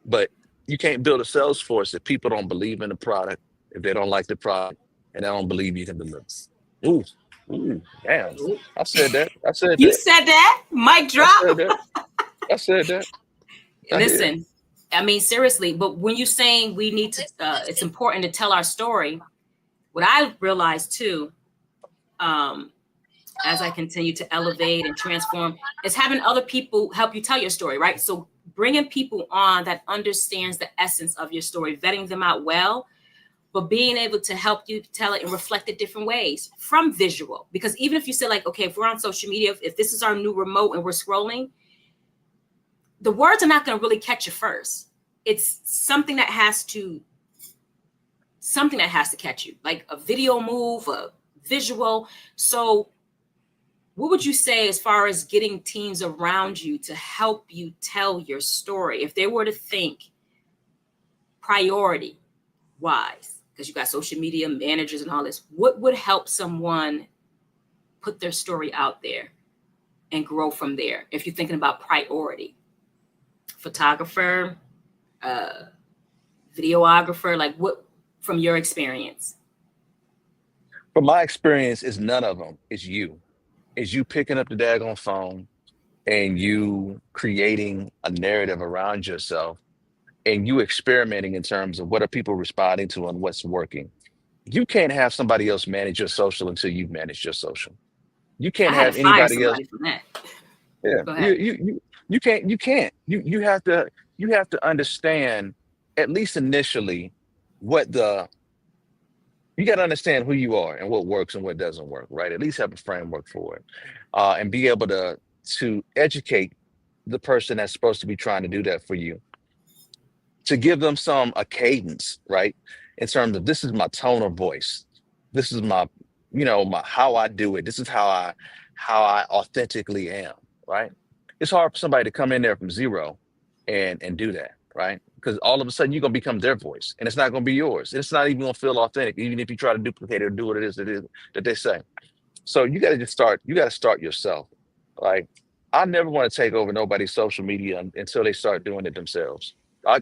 but you can't build a sales force if people don't believe in the product, if they don't like the product, and they don't believe you can deliver. Ooh, ooh, damn. Ooh. I said that. I said You that. said that? Mic I said drop. that. I said that. I did. Listen, I mean, seriously, but when you're saying we need to, it's important to tell our story, what I realized too, um, as I continue to elevate and transform, is having other people help you tell your story, right? So bringing people on that understands the essence of your story, vetting them out well, but being able to help you tell it and reflect it different ways from visual. Because even if you say like, okay, if we're on social media, if this is our new remote and we're scrolling, the words are not going to really catch you first. It's something that has to catch you, like a video move, a visual. So what would you say as far as getting teams around you to help you tell your story? If they were to think priority wise, because you got social media managers and all this, what would help someone put their story out there and grow from there? If you're thinking about priority, photographer, uh, videographer, like what from your experience? From my experience, is none of them. It's you. Is you picking up the daggone phone and you creating a narrative around yourself, and you experimenting in terms of what are people responding to and what's working. You can't have somebody else manage your social until you've managed your social. You I can't had to have fire anybody else. somebody from that. Yeah, Go you ahead. you you you can't. You have to understand, at least initially, what the you got to understand who you are and what works and what doesn't work, right? At least have a framework for it, and be able to educate the person that's supposed to be trying to do that for you, to give them a cadence, right? In terms of, this is my tone of voice, this is my how I do it, this is how I authentically am, right? It's hard for somebody to come in there from zero and do that, right? Because all of a sudden you're gonna become their voice, and it's not gonna be yours. It's not even gonna feel authentic, even if you try to duplicate it or do what it is that they say. So you got to just start. You got to start yourself. Like, I never want to take over nobody's social media until they start doing it themselves.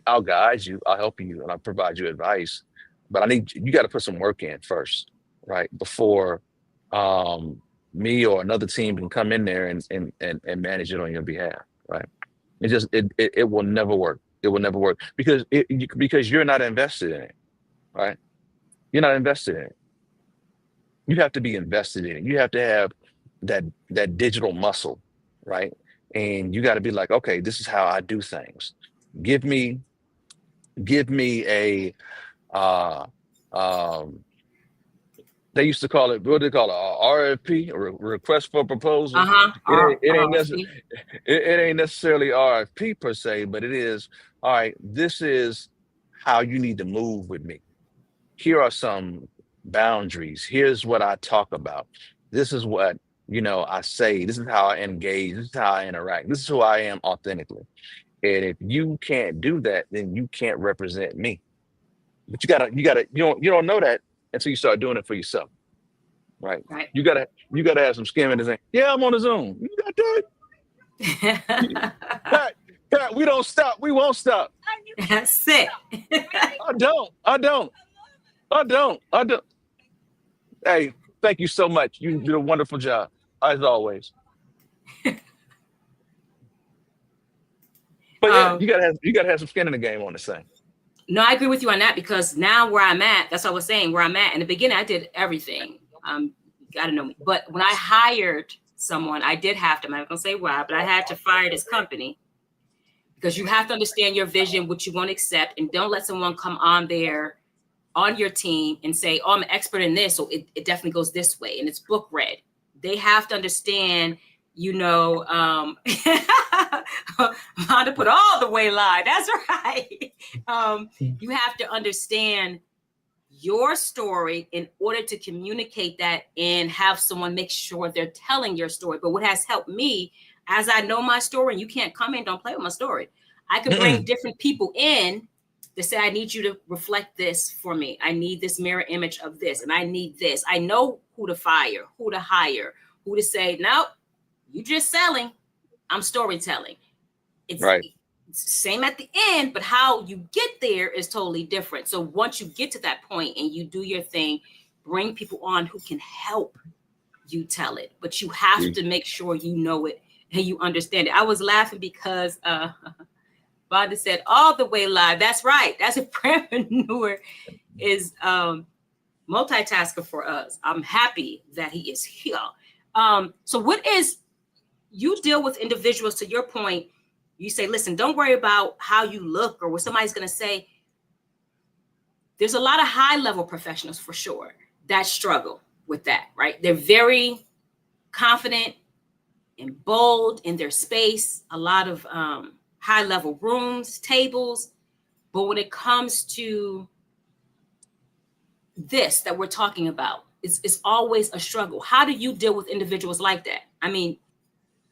I'll guide you, I'll help you, and I'll provide you advice. But you got to put some work in first, right? Before um, me or another team can come in there and manage it on your behalf, right? It will never work. It will never work because you're not invested in it, right? You're not invested in it. You have to be invested in it. You have to have that digital muscle, right? And you got to be like, okay, this is how I do things. Give me give me a uh um they used to call it, what do they call it, a RFP, or request for proposal. Uh-huh. It ain't See? it ain't necessarily RFP per se, but it is, all right, this is how you need to move with me. Here are some boundaries. Here's what I talk about. This is what, I say. This is how I engage. This is how I interact. This is who I am authentically. And if you can't do that, then you can't represent me. But you don't know that until you start doing it for yourself, right? Right. You gotta have some skin in the thing. Yeah, I'm on the Zoom. You got that? Pat, Pat, we don't stop. We won't stop. That's it. I don't. I don't. I don't. I don't. Hey, thank you so much. You did a wonderful job, as always. But yeah, Um, you gotta have some skin in the game on this thing. no, I agree with you on that, because now where I'm at, that's what I was saying, where I'm at. In the beginning, I did everything. Got to know me. But when I hired someone, I did have to, I'm not going to say why, but I had to fire this company, because you have to understand your vision, what you want to accept, and don't let someone come on there on your team and say, oh, I'm an expert in this, so it definitely goes this way, and it's book read. They have to understand, how to put all the way lie. That's right. You have to understand your story in order to communicate that and have someone make sure they're telling your story. But what has helped me, as I know my story, and you can't come in, don't play with my story. I could bring different people in to say, I need you to reflect this for me. I need this mirror image of this, and I need this. I know who to fire, who to hire, who to say, nope, you just selling. I'm storytelling. It's Right. same at the end, but how you get there is totally different. So once you get to that point and you do your thing, bring people on who can help you tell it. But you have to make sure you know it and you understand it. I was laughing because Vonda said all the way live. That's right. That's a brandpreneur is multitasker for us. I'm happy that he is here. So what is, you deal with individuals, to your point, you say, listen, don't worry about how you look or what somebody's going to say. There's a lot of high level professionals for sure that struggle with that, right? They're very confident and bold in their space, a lot of high level rooms, tables. But when it comes to this that we're talking about, it's always a struggle. How do you deal with individuals like that? I mean,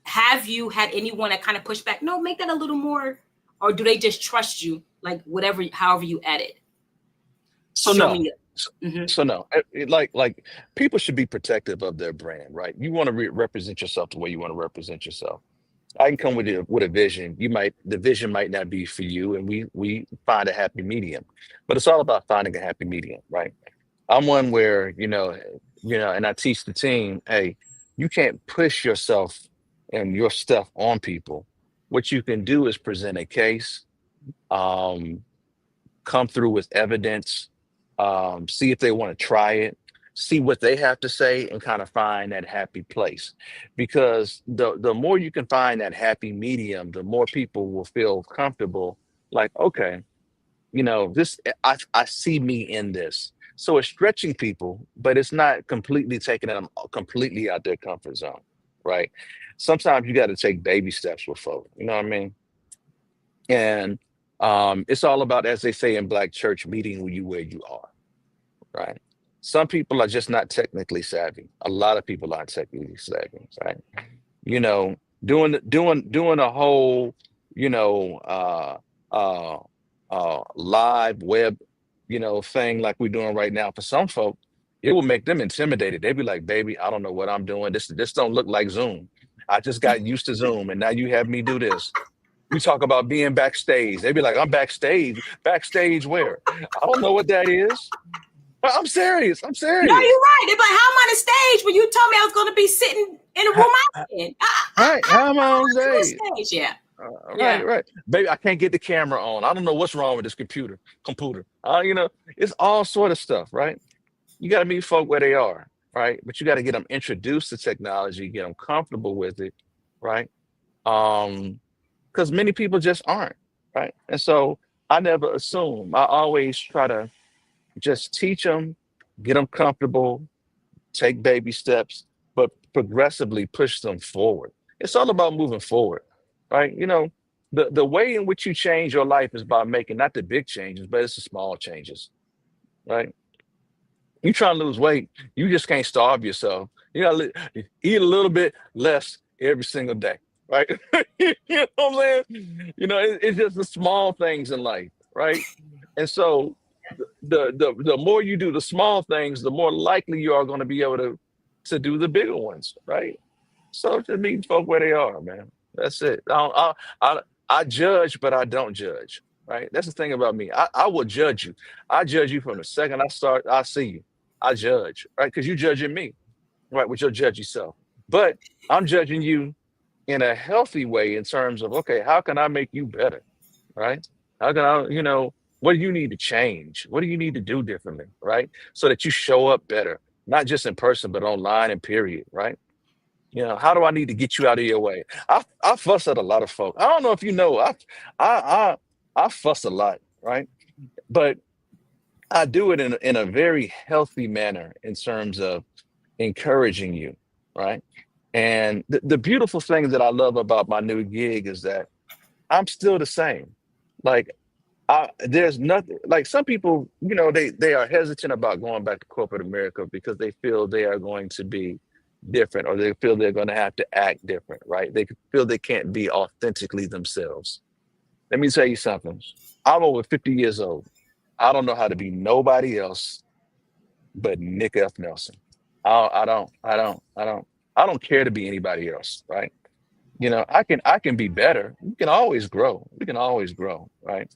have you had anyone that kind of push back? No, make that a little more, or do they just trust you, like whatever, however you edit? So Show no. me. So no. Like people should be protective of their brand, right? You want to represent yourself the way you want to represent yourself. I can come with a vision. The vision might not be for you, and we find a happy medium. But it's all about finding a happy medium, right? I'm one where, and I teach the team, hey, you can't push yourself and your stuff on people. What you can do is present a case, um, come through with evidence, see if they want to try it, see what they have to say, and kind of find that happy place. Because the more you can find that happy medium, the more people will feel comfortable. Like, okay, this, I see me in this. So it's stretching people, but it's not completely taking them completely out their comfort zone, right? Sometimes you got to take baby steps with folks. You know what I mean? And it's all about, as they say in Black church, meeting you where you are, right? Some people are just not technically savvy. A lot of people aren't technically savvy, right? You know, doing a whole, you know, uh, uh, live web, thing like we're doing right now. For some folk, it will make them intimidated. They'd be like, "Baby, I don't know what I'm doing. This don't look like Zoom. I just got used to Zoom, and now you have me do this." We talk about being backstage. They'd be like, "I'm backstage. Backstage where? I don't know what that is." I'm serious. I'm No, serious. you're right. They're like, how am I on the stage when you told me I was going to be sitting in a room Ha- I'm in? Right? How am I on To the stage? stage. Yeah. Right, Yeah. right. Baby, I can't get the camera on. I don't know what's wrong with this computer. It's all sort of stuff, right? You got to meet folk where they are, right? But you got to get them introduced to technology, get them comfortable with it, right? Because many people just aren't, right? And so I never assume. I always try to just teach them, get them comfortable, take baby steps, but progressively push them forward. It's all about moving forward, right? The way in which you change your life is by making not the big changes, but it's the small changes, right? You try to lose weight, you just can't starve yourself. You gotta eat a little bit less every single day, right? You know what I'm saying? It's just the small things in life, right? And so the more you do the small things, the more likely you are going to be able to do the bigger ones, right? So just meet folk where they are, man. That's it. I judge, but I don't judge. Right. That's the thing about me. I will judge you. I judge you from the second I see you. I judge, right? Because you judging me, right? With your judgy self. But I'm judging you in a healthy way in terms of, okay, how can I make you better? Right? How can what do you need to change? What do you need to do differently? Right? So that you show up better, not just in person, but online and period, right? How do I need to get you out of your way? I fuss at a lot of folk. I don't know if you know, I I fuss a lot, right? But I do it in a very healthy manner in terms of encouraging you, right? And the beautiful thing that I love about my new gig is that I'm still the same. Like there's nothing like some people, they are hesitant about going back to corporate America because they feel they are going to be different or they feel they're going to have to act different, right? They feel they can't be authentically themselves. Let me tell you something. I'm over 50 years old. I don't know how to be nobody else but Nick F. Nelson. I don't care to be anybody else, right? I can be better. We can always grow. We can always grow, right?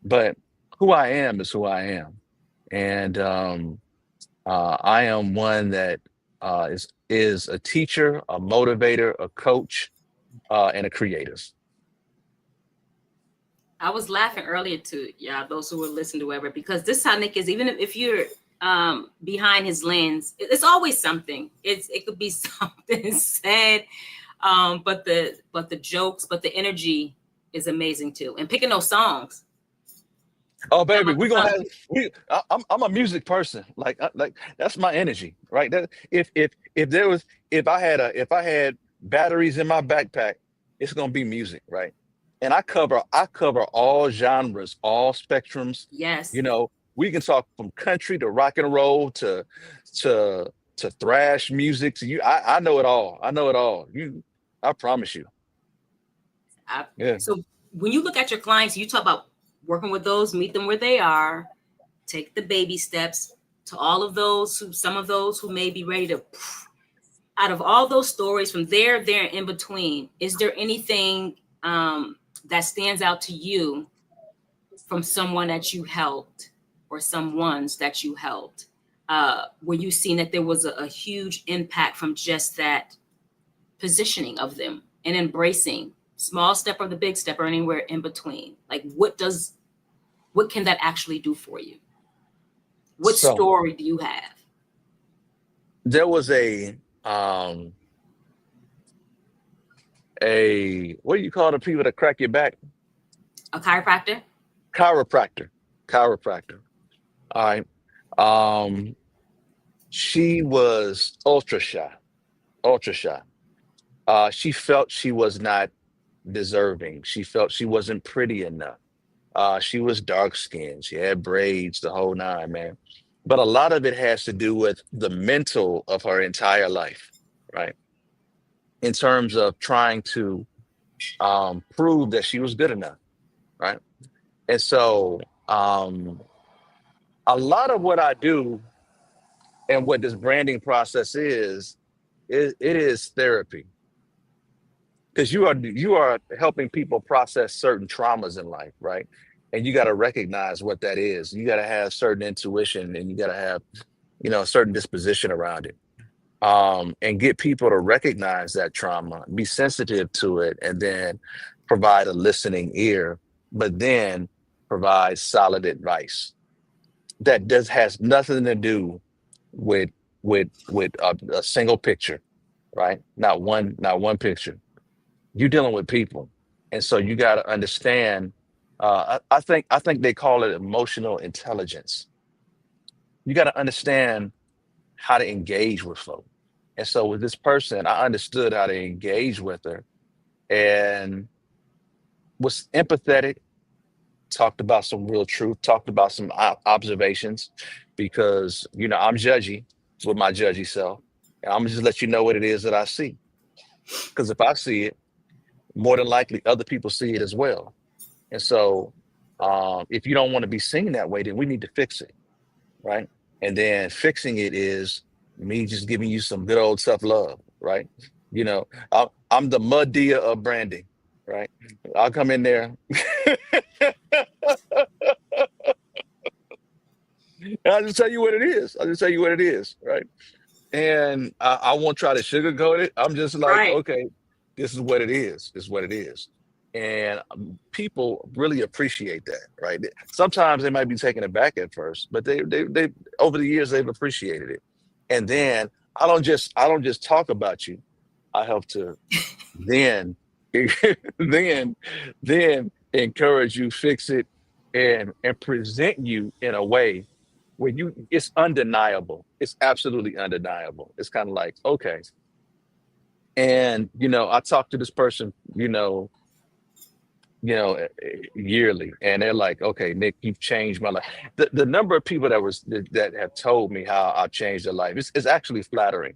But who I am is who I am. And I am one that is a teacher, a motivator, a coach, and a creative. I was laughing earlier to those who were listening to whoever, because this is how Nick is. Even if you're behind his lens, it's always something. It could be something said, but the jokes, but the energy is amazing too. And picking those songs. Oh, baby, we're gonna have I'm a music person. Like that's my energy, right? That if I had batteries in my backpack, it's gonna be music, right? And I cover all genres, all spectrums. Yes. We can talk from country to rock and roll to to thrash music. To you, I know it all. I know it all. I promise you. Yeah. So when you look at your clients, you talk about working with those, meet them where they are, take the baby steps. To all of those some of those who may be ready to, out of all those stories from there and in between, is there anything that stands out to you from someone that you helped or some ones that you helped, where you seen that there was a huge impact from just that positioning of them and embracing small step or the big step or anywhere in between? Like what can that actually do for you? What So story do you have? there was um a what do you call the people that crack your back? A chiropractor? Chiropractor. Chiropractor. All right. Um, she was ultra shy. Ultra shy. She felt she was not deserving. She felt she wasn't pretty enough. She was dark skinned. She had braids, the whole nine, man. But a lot of it has to do with the mental of her entire life, right? In terms of trying to prove that she was good enough, right? And so a lot of what I do and what this branding process it is therapy, because you are helping people process certain traumas in life, right? And you got to recognize what that is. You got to have certain intuition, and you got to have, a certain disposition around it, and get people to recognize that trauma, be sensitive to it, and then provide a listening ear, but then provide solid advice that does has nothing to do with a single picture, right? Not one picture. You're dealing with people, and so you got to understand. I think they call it emotional intelligence. You got to understand how to engage with folk. And so with this person, I understood how to engage with her and was empathetic, talked about some real truth, talked about some observations, because, I'm judgy with my judgy self. And I'm gonna just let you know what it is that I see. Because if I see it, more than likely other people see it as well. And so if you don't want to be seen that way, then we need to fix it, right? And then fixing it is me just giving you some good old tough love, right? I'm the Madea of branding, right? I'll come in there. I'll just tell you what it is. I'll just tell you what it is, right? And I won't try to sugarcoat it. I'm just like, Right. okay, this is what it is. This is what it is. And people really appreciate that, right? Sometimes they might be taken aback at first, but they over the years they've appreciated it. And then I don't just talk about you. I help to then then then encourage you, fix it, and present you in a way where it's undeniable. It's absolutely undeniable. It's kind of like, okay. And I talk to this person, yearly, and they're like, okay, Nick, you've changed my life. The number of people that have told me how I've changed their life is actually flattering.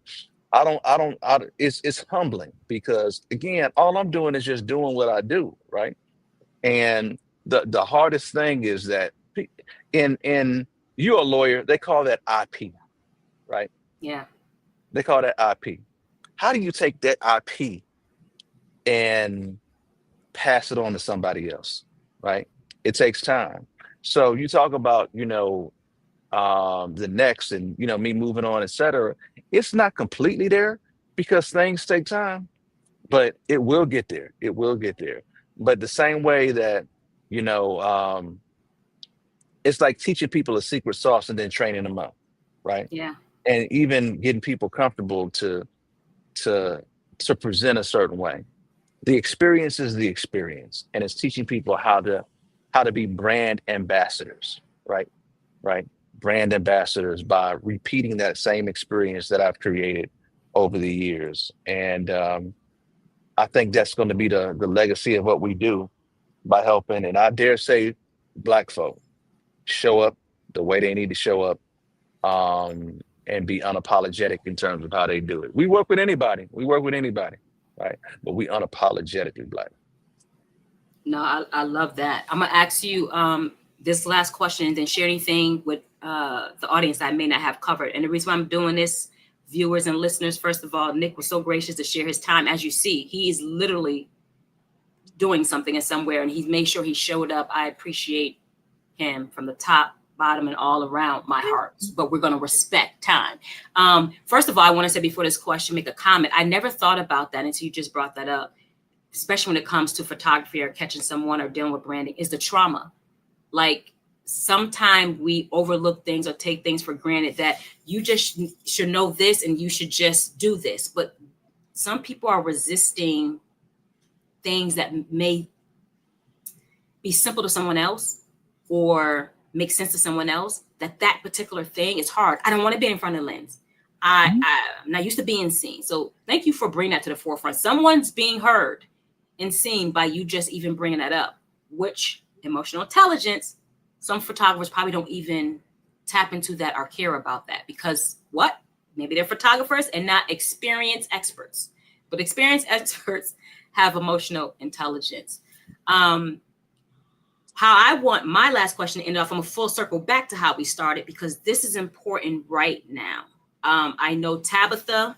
It's humbling, because again, all I'm doing is just doing what I do, right? And the hardest thing is that in you're a lawyer, they call that IP, right? Yeah. They call that IP. How do you take that IP and pass it on to somebody else, right? It takes time. So you talk about, the next, and me moving on, et cetera. It's not completely there, because things take time, but it will get there. It will get there. But the same way that, you know, um, it's like teaching people a secret sauce and then training them up, right? Yeah. And even getting people comfortable to to present a certain way. The experience is the experience, and it's teaching people how to be brand ambassadors, right? Right? Brand ambassadors by repeating that same experience that I've created over the years. And I think that's going to be the legacy of what we do, by helping, and I dare say, Black folk show up the way they need to show up, and be unapologetic in terms of how they do it. We work with anybody. We work with anybody, right? But we unapologetically Black. No, I love that. I'm gonna ask you this last question and then share anything with the audience I may not have covered. And the reason why I'm doing this, viewers and listeners, first of all, Nick was so gracious to share his time. As you see, he is literally doing something in somewhere, and he's made sure he showed up. I appreciate him from the top, bottom, and all around my heart. But we're going to respect time. First of all, I want to say before this question, make a comment. I never thought about that until you just brought that up, especially when it comes to photography or catching someone or dealing with branding, is the trauma. Like, sometimes we overlook things or take things for granted, that you just should know this and you should just do this. But some people are resisting things that may be simple to someone else or make sense to someone else. That particular thing is hard. I don't want to be in front of the lens. I'm not used to being seen. So thank you for bringing that to the forefront. Someone's being heard and seen by you just even bringing that up, which emotional intelligence, some photographers probably don't even tap into that or care about that, because what? Maybe they're photographers and not experienced experts. But experienced experts have emotional intelligence. how I want my last question to end off, I'm a full circle back to how we started, because this is important right now. I know Tabitha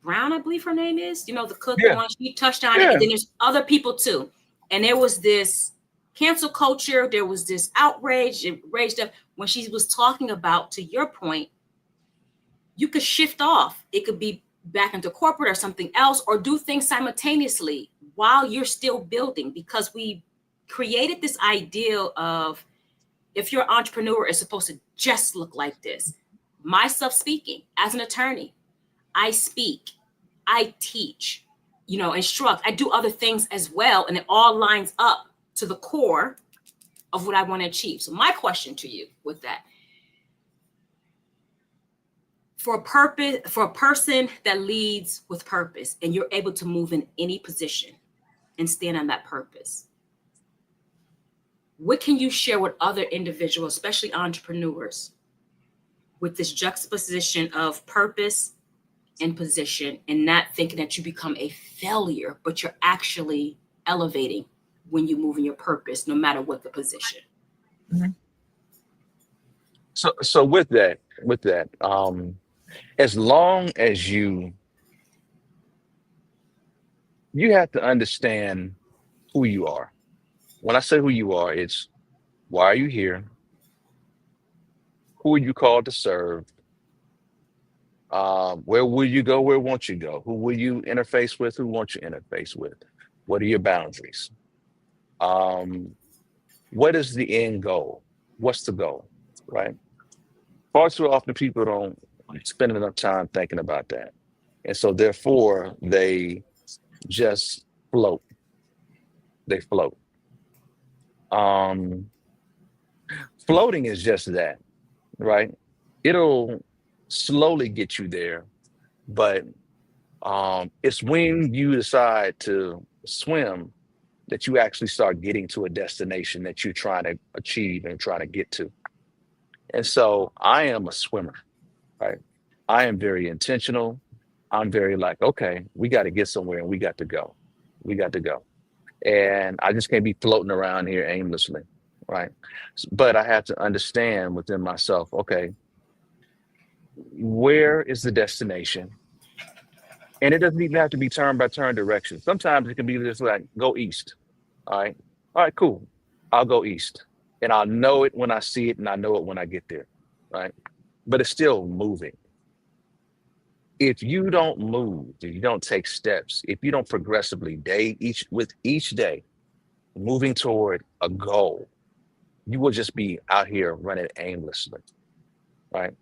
Brown, I believe her name is, you know, the cook Yeah, one, she touched on it. yeah. And then there's other people too. And there was this cancel culture. There was this outrage. It raged up when she was talking about, to your point, you could shift off. It could be back into corporate or something else, or do things simultaneously while you're still building, because we created this ideal of, if you're an entrepreneur, it's supposed to just look like this. Myself speaking, as an attorney, I speak, I teach, you know, instruct, I do other things as well. And it all lines up to the core of what I want to achieve. So my question to you with that, for a purpose, for a person that leads with purpose, and you're able to move in any position and stand on that purpose, what can you share with other individuals, especially entrepreneurs, with this juxtaposition of purpose and position, and not thinking that you become a failure, but you're actually elevating when you move in your purpose, no matter what the position? Mhm. So with that, as long as you have to understand who you are. When I say who you are, it's why are you here? Who are you called to serve? Where will you go? Where won't you go? Who will you interface with? Who won't you interface with? What are your boundaries? Um, what is the end goal? What's the goal? Right? Far too often people don't spend enough time thinking about that. And so therefore they just float. They float. Um, Floating is just that, right? It'll slowly get you there, but it's when you decide to swim that you actually start getting to a destination that you're trying to achieve and trying to get to. And so I am a swimmer, right? I am very intentional. I'm very like, okay, we got to get somewhere and we got to go. We got to go. And I just can't be floating around here aimlessly, right? But I have to understand within myself, okay, where is the destination? And it doesn't even have to be turn by turn direction. Sometimes it can be just like go east. All right. All right, cool. I'll go east. And I'll know it when I see it and I know it when I get there. Right. But it's still moving. If you don't move, if you don't take steps, if you don't progressively with each day moving toward a goal, you will just be out here running aimlessly. Right.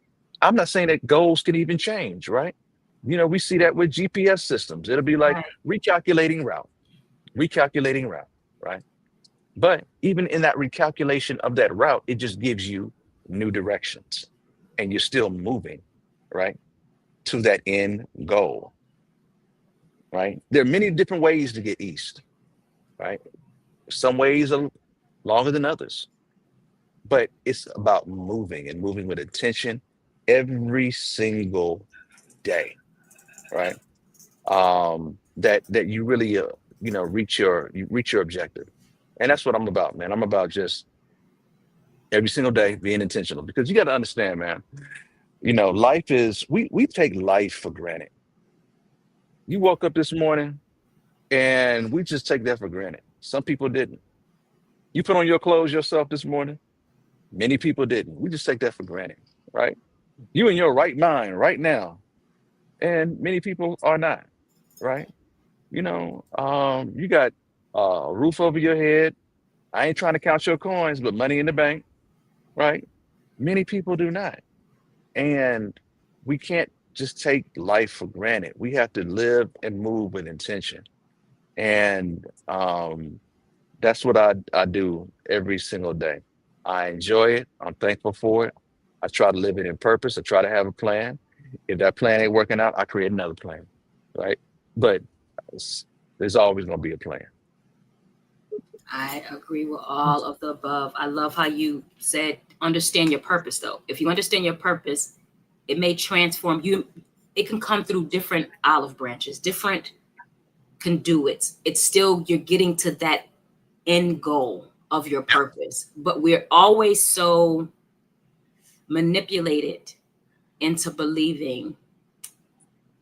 I'm not saying that goals can even change, right? You know, we see that with GPS systems. It'll be like Right. recalculating route, right? But even in that recalculation of that route, it just gives you new directions and you're still moving, right? To that end goal, right? There are many different ways to get east, right? Some ways are longer than others, but it's about moving and moving with intention every single day, right? That you really you reach your objective, and that's what I'm about, man. I'm about just every single day being intentional, because you got to understand, man. You know, life is we take life for granted. You woke up this morning and we just take that for granted. Some people didn't. You put on your clothes yourself this morning. Many people didn't. We just take that for granted, right? You in your right mind right now, and many people are not, right? You got a roof over your head. I ain't trying to count your coins, but money in the bank, right? Many people do not. And we can't just take life for granted. We have to live and move with intention. And that's what I do every single day. I enjoy it. I'm thankful for it. I try to live it in purpose. I try to have a plan. If that plan ain't working out, I create another plan, right? But it's- there's always going to be a plan. I agree with all of the above. I love how you said, understand your purpose, though. If you understand your purpose, it may transform you. It can come through different olive branches, different conduits. It's still, you're getting to that end goal of your purpose. But we're always so manipulated into believing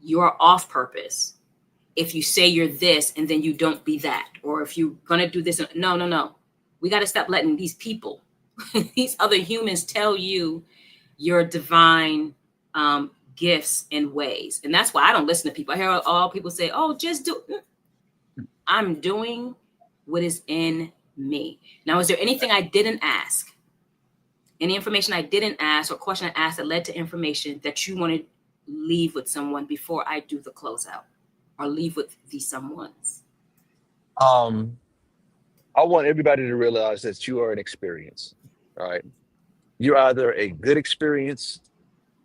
you're off purpose if you say you're this and then you don't be that, or if you're gonna do this. No. We got to stop letting these people, these other humans, tell you your divine gifts and ways. And that's why I don't listen to people. I hear all people say, "Oh, just do." I'm doing what is in me. Now, is there anything I didn't ask? Any information I didn't ask or question I asked that led to information that you want to leave with someone before I do the closeout, or leave with these someones? Um, I want everybody to realize that you are an experience. All right. You're either a good experience,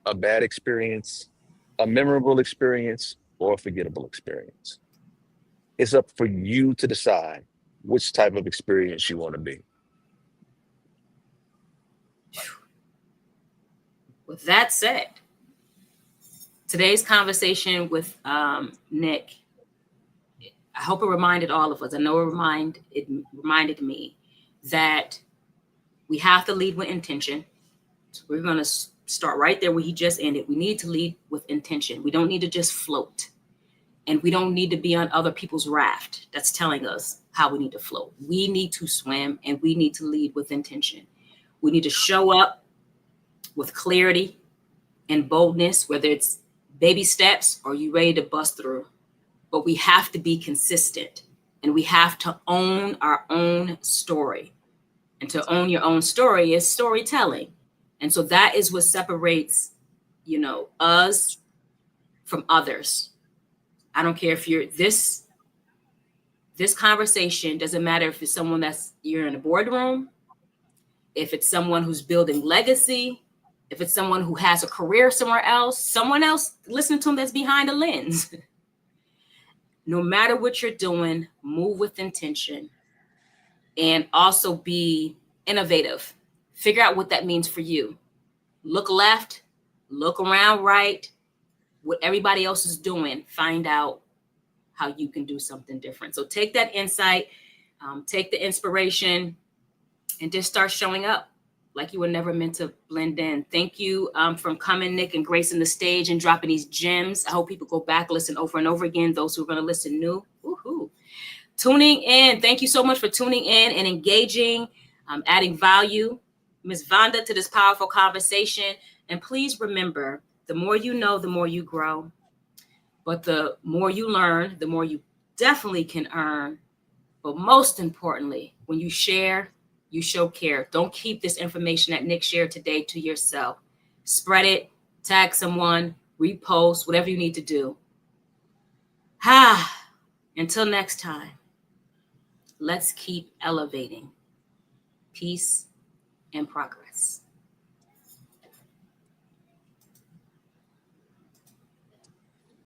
a bad experience, a memorable experience, or a forgettable experience. It's up for you to decide which type of experience you want to be. With that said, today's conversation with Nick, I hope it reminded all of us. I know it reminded me that we have to lead with intention. So we're going to start right there where he just ended. We need to lead with intention. We don't need to just float. And we don't need to be on other people's raft that's telling us how we need to float. We need to swim, and we need to lead with intention. We need to show up with clarity and boldness, whether it's baby steps or you ready to bust through. But we have to be consistent, and we have to own our own story. And to own your own story is storytelling. And so that is what separates, us from others. I don't care if this conversation doesn't matter if it's someone you're in a boardroom, if it's someone who's building legacy, if it's someone who has a career somewhere else, someone else listening to them that's behind a lens. No matter what you're doing, move with intention, and also be innovative. Figure out what that means for you. Look left, look around right, what everybody else is doing, find out how you can do something different. So take that insight, take the inspiration, and just start showing up like you were never meant to blend in. Thank you for coming, Nick, and gracing the stage and dropping these gems. I hope people go back, listen over and over again. Those who are going to listen new, woohoo. Tuning in. Thank you so much for tuning in and engaging, adding value, Ms. Vonda, to this powerful conversation. And please remember, the more you know, the more you grow. But the more you learn, the more you definitely can earn. But most importantly, when you share, you show care. Don't keep this information that Nick shared today to yourself. Spread it, tag someone, repost, whatever you need to do. Until next time, let's keep elevating. Peace and progress.